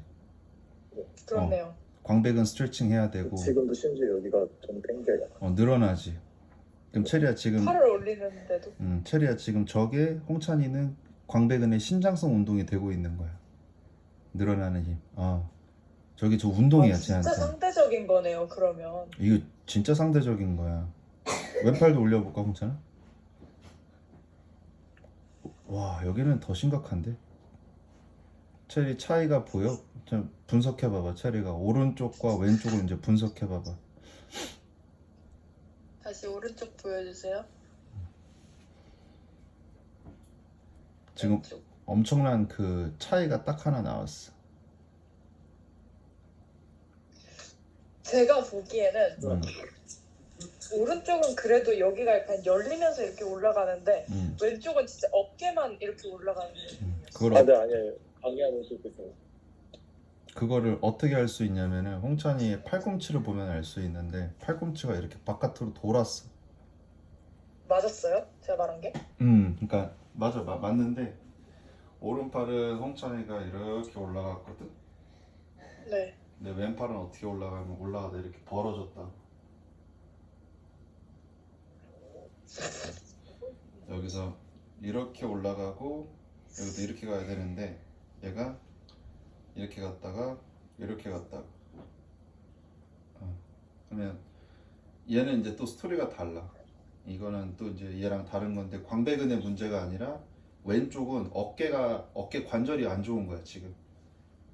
그렇네요. 광배근 스트레칭 해야 되고. 지금도 심지어 여기가 좀 땡겨요. 늘어나지. 그럼 체리야 지금 팔을 올리는데도. 체리야 지금 저게 홍찬이는 광배근의 신장성 운동이 되고 있는 거야. 늘어나는 힘. 저기 저 운동이야 진짜 쟤한테. 상대적인 거네요. 그러면. 이거 진짜 상대적인 거야. 왼팔도 올려볼까 홍찬아? 와 여기는 더 심각한데. 체리 차이가 보여? 좀 분석해봐봐. 체리가 오른쪽과 왼쪽을 이제 분석해봐봐. 다시 오른쪽 보여주세요. 지금 왼쪽. 엄청난 그 차이가 딱 하나 나왔어. 제가 보기에는 음. 오른쪽은 그래도 여기가 약간 열리면서 이렇게 올라가는데 왼쪽은 진짜 어깨만 이렇게 올라가는 느낌이었어요. 그걸 네 아니에요. 강의하는 수있어요 그거를 어떻게 알 수 있냐면은 홍찬이의 팔꿈치를 보면 알 수 있는데 팔꿈치가 이렇게 바깥으로 돌았어. 맞았어요? 제가 말한 게? 그러니까 맞아 맞는데 오른팔은 홍찬이가 이렇게 올라갔거든. 네. 근데 왼팔은 어떻게 올라가다 이렇게 벌어졌다. 여기서 이렇게 올라가고 여기도 이렇게 가야 되는데 얘가 이렇게 갔다가 이렇게 갔다가 그러면 얘는 이제 또 스토리가 달라. 이거는 또 이제 얘랑 다른 건데 광배근의 문제가 아니라 왼쪽은 어깨 관절이 안 좋은 거야 지금.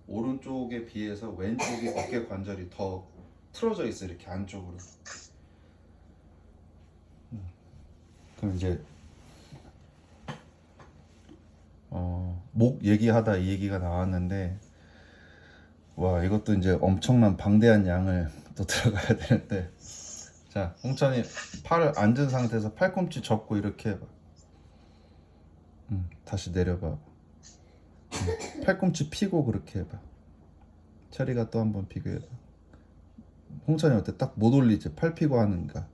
오른쪽에 비해서 왼쪽이 어깨 관절이 더 틀어져 있어 이렇게 안쪽으로. 그럼 이제 목 얘기하다 이 얘기가 나왔는데 와 이것도 이제 엄청난 방대한 양을 또 들어가야 되는데 자 홍찬이 팔을 앉은 상태에서 팔꿈치 접고 이렇게 해봐. 다시 내려봐. 팔꿈치 피고 그렇게 해봐. 체리가 또 한번 비교해봐. 홍찬이 어때? 딱 못 올리지? 팔 피고 하는가?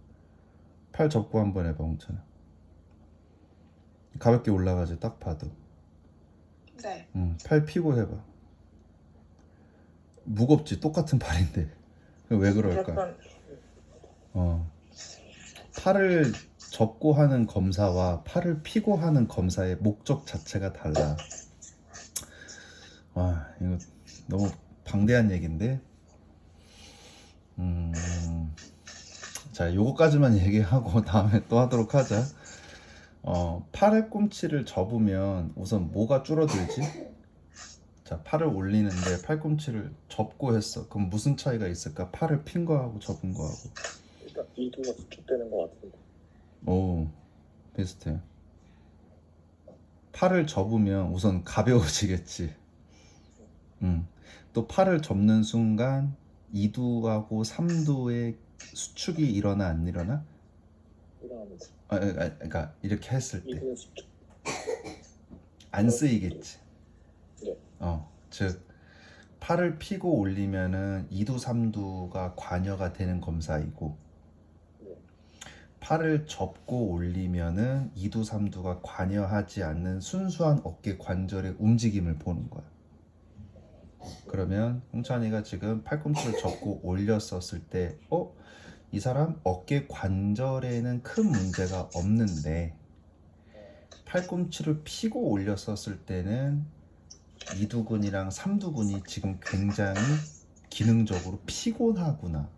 팔 접고 한번 해봐 홍찬아. 가볍게 올라가지 딱 봐도. 네. 팔 피고 해봐. 무겁지? 똑같은 팔인데 왜 그럴까? 약간 팔을 접고 하는 검사와 팔을 피고 하는 검사의 목적 자체가 달라. 와 이거 너무 방대한 얘기인데 자 요거까지만 얘기하고 다음에 또 하도록 하자. 팔꿈치를 접으면 우선 뭐가 줄어들지? 자 팔을 올리는데 팔꿈치를 접고 했어. 그럼 무슨 차이가 있을까? 팔을 핀 거하고 접은 거하고. 일단 이두가 수축되는 것 같은데. 오 비슷해. 팔을 접으면 우선 가벼워지겠지. 또 팔을 접는 순간 2두하고 3두의 수축이 일어나 안 일어나? 일어나면서 그러니까 이렇게 했을 때 이두 수축. 안 쓰이겠지. 네. 즉 팔을 피고 올리면은 2두 3두가 관여가 되는 검사이고 네. 팔을 접고 올리면은 2두 3두가 관여하지 않는 순수한 어깨 관절의 움직임을 보는 거야. 그러면 홍찬이가 지금 팔꿈치를 접고 올렸었을 때 이 사람 어깨 관절에는 큰 문제가 없는데 팔꿈치를 피고 올렸었을 때는 이두근이랑 삼두근이 지금 굉장히 기능적으로 피곤하구나.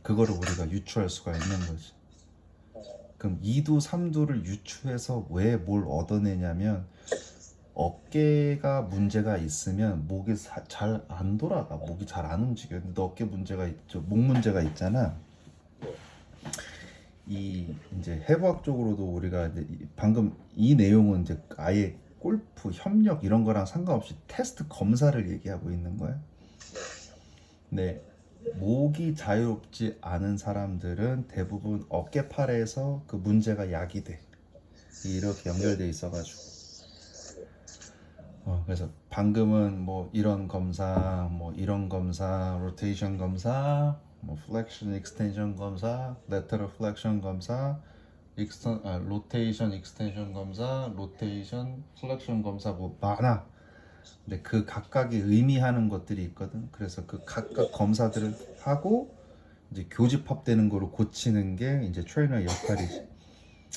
그거를 우리가 유추할 수가 있는 거지. 그럼 2두, 3두를 유추해서 왜 뭘 얻어내냐면 어깨가 문제가 있으면 목이 잘 안 돌아가. 목이 잘 안 움직여. 근데 너 어깨 문제가 있죠. 목 문제가 있잖아. 이 이제 해부학적으로도 우리가 이제 방금 이 내용은 이제 아예 골프, 협력 이런 거랑 상관없이 테스트 검사를 얘기하고 있는 거야. 네. 목이 자유롭지 않은 사람들은 대부분 어깨팔에서 그 문제가 야기돼. 이렇게 연결돼 있어가지고. 그래서 방금은 뭐 이런 검사, 뭐 이런 검사, 로테이션 검사, 뭐 플렉션 익스텐션 검사, 레터럴 플렉션 검사, 로테이션 익스텐션 검사, 로테이션 플렉션 검사 뭐 많아. 근데 그 각각이 의미하는 것들이 있거든. 그래서 그 각각 검사들을 하고 이제 교집합되는 거로 고치는 게 이제 트레이너의 역할이지.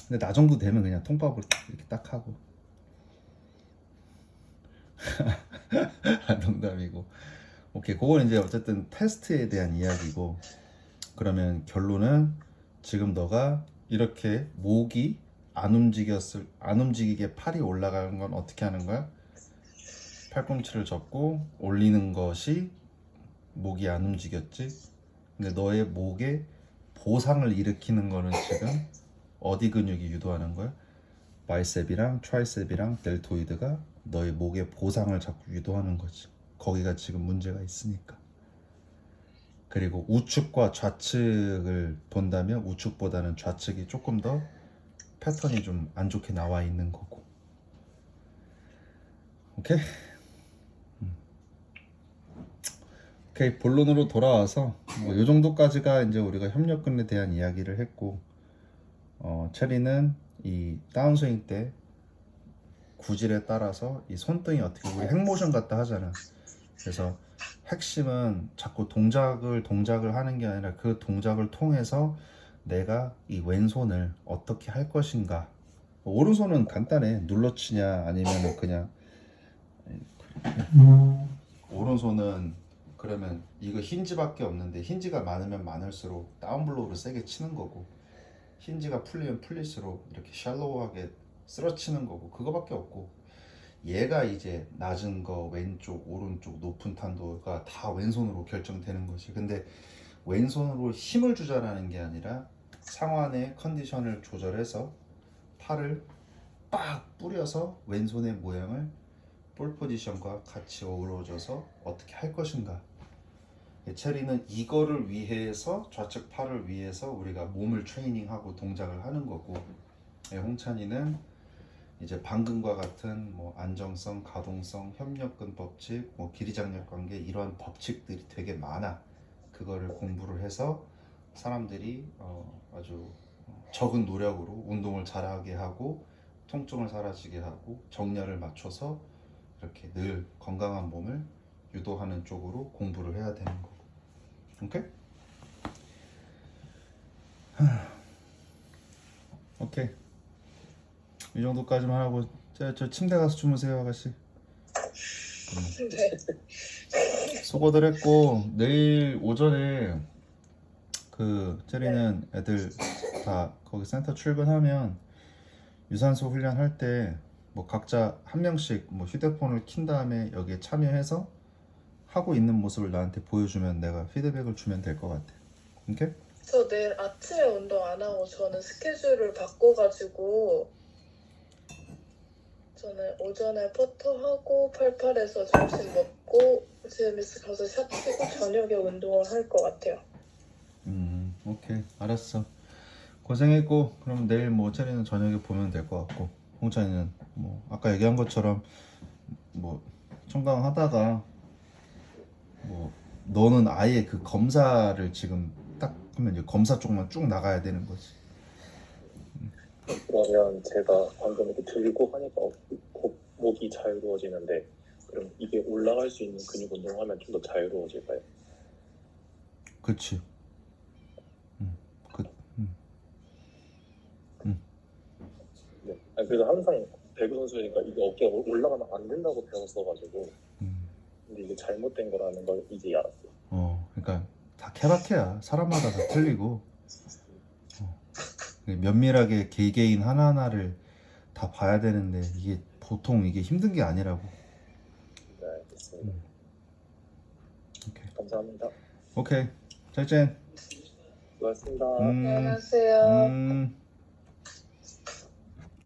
근데 나 정도 되면 그냥 통밥으로 이렇게 딱 하고. 농담이고. 오케이, 그건 이제 어쨌든 테스트에 대한 이야기고. 그러면 결론은 지금 너가 이렇게 목이 안 움직이게 팔이 올라가는 건 어떻게 하는 거야? 팔꿈치를 접고 올리는 것이 목이 안 움직였지. 근데 너의 목에 보상을 일으키는 거는 지금 어디 근육이 유도하는 거야? 바이셉이랑 트라이셉이랑 델토이드가 너의 목에 보상을 자꾸 유도하는 거지. 거기가 지금 문제가 있으니까. 그리고 우측과 좌측을 본다면 우측보다는 좌측이 조금 더 패턴이 좀 안 좋게 나와 있는 거고. 오케이? 오케이, 본론으로 돌아와서 뭐 이 정도까지가 이제 우리가 협력근에 대한 이야기를 했고, 체리는 이 다운스윙 때 구질에 따라서 이 손등이 어떻게 우리 핵모션 같다 하잖아. 그래서 핵심은 자꾸 동작을 하는 게 아니라 그 동작을 통해서 내가 이 왼손을 어떻게 할 것인가. 오른손은 간단해. 눌러치냐 아니면 그냥 오른손은 그러면 이거 힌지밖에 없는데 힌지가 많으면 많을수록 다운블로우를 세게 치는 거고 힌지가 풀리면 풀릴수록 이렇게 샬로우하게 쓰러치는 거고 그거밖에 없고 얘가 이제 낮은 거 왼쪽 오른쪽 높은 탄도가 다 왼손으로 결정되는 거지. 근데 왼손으로 힘을 주자라는 게 아니라 상완의 컨디션을 조절해서 팔을 빡 뿌려서 왼손의 모양을 볼 포지션과 같이 어우러져서 어떻게 할 것인가. 체리는 이거를 위해서 좌측 팔을 위해서 우리가 몸을 트레이닝하고 동작을 하는 거고, 홍찬이는 이제 방금과 같은 뭐 안정성, 가동성, 협력근 법칙, 뭐 길이장력 관계 이러한 법칙들이 되게 많아. 그거를 공부를 해서 사람들이 아주 적은 노력으로 운동을 잘하게 하고 통증을 사라지게 하고 정렬을 맞춰서 이렇게 늘 건강한 몸을 유도하는 쪽으로 공부를 해야 되는 거고. 오케이? 오케이. 이 정도까지만 하고 저 침대 가서 주무세요, 아가씨. 네. 수고들 했고 내일 오전에 그 체리는 애들 다 거기 센터 출근하면 유산소 훈련할 때 뭐 각자 한 명씩 뭐 휴대폰을 킨 다음에 여기에 참여해서 하고 있는 모습을 나한테 보여주면 내가 피드백을 주면 될 것 같아. 오케이? 저 내일 아침에 운동 안 하고 저는 스케줄을 바꿔가지고 저는 오전에 퍼터하고 88에서 점심 먹고 GMS 가서 샷 치고 저녁에 운동을 할 것 같아요. 오케이, 알았어. 고생했고, 그럼 내일 뭐 차리는 저녁에 보면 될 것 같고, 홍찬이는 뭐 아까 얘기한 것처럼 뭐 청강 하다가 뭐 너는 아예 그 검사를 지금 딱 하면 이제 검사 쪽만 쭉 나가야 되는 거지. 그러면 제가 방금 이렇게 들고 하니까 목이 자유로워지는데 그럼 이게 올라갈 수 있는 근육 운동하면 좀 더 자유로워질까요? 그치. 그, 네. 아니, 그래서 항상 배구 선수니까 이게 어깨가 올라가면 안 된다고 배웠어가지고 근데 이게 잘못된 거라는 걸 이제 알았어요. 그러니까 다 케바케야. 사람마다 다 틀리고 면밀하게 개개인 하나하나를 다 봐야 되는데 이게 보통 이게 힘든 게 아니라고. 네, 알겠습니다. 오케이. 감사합니다. 오케이. 잘 짠. 수고하셨습니다. 안녕하세요.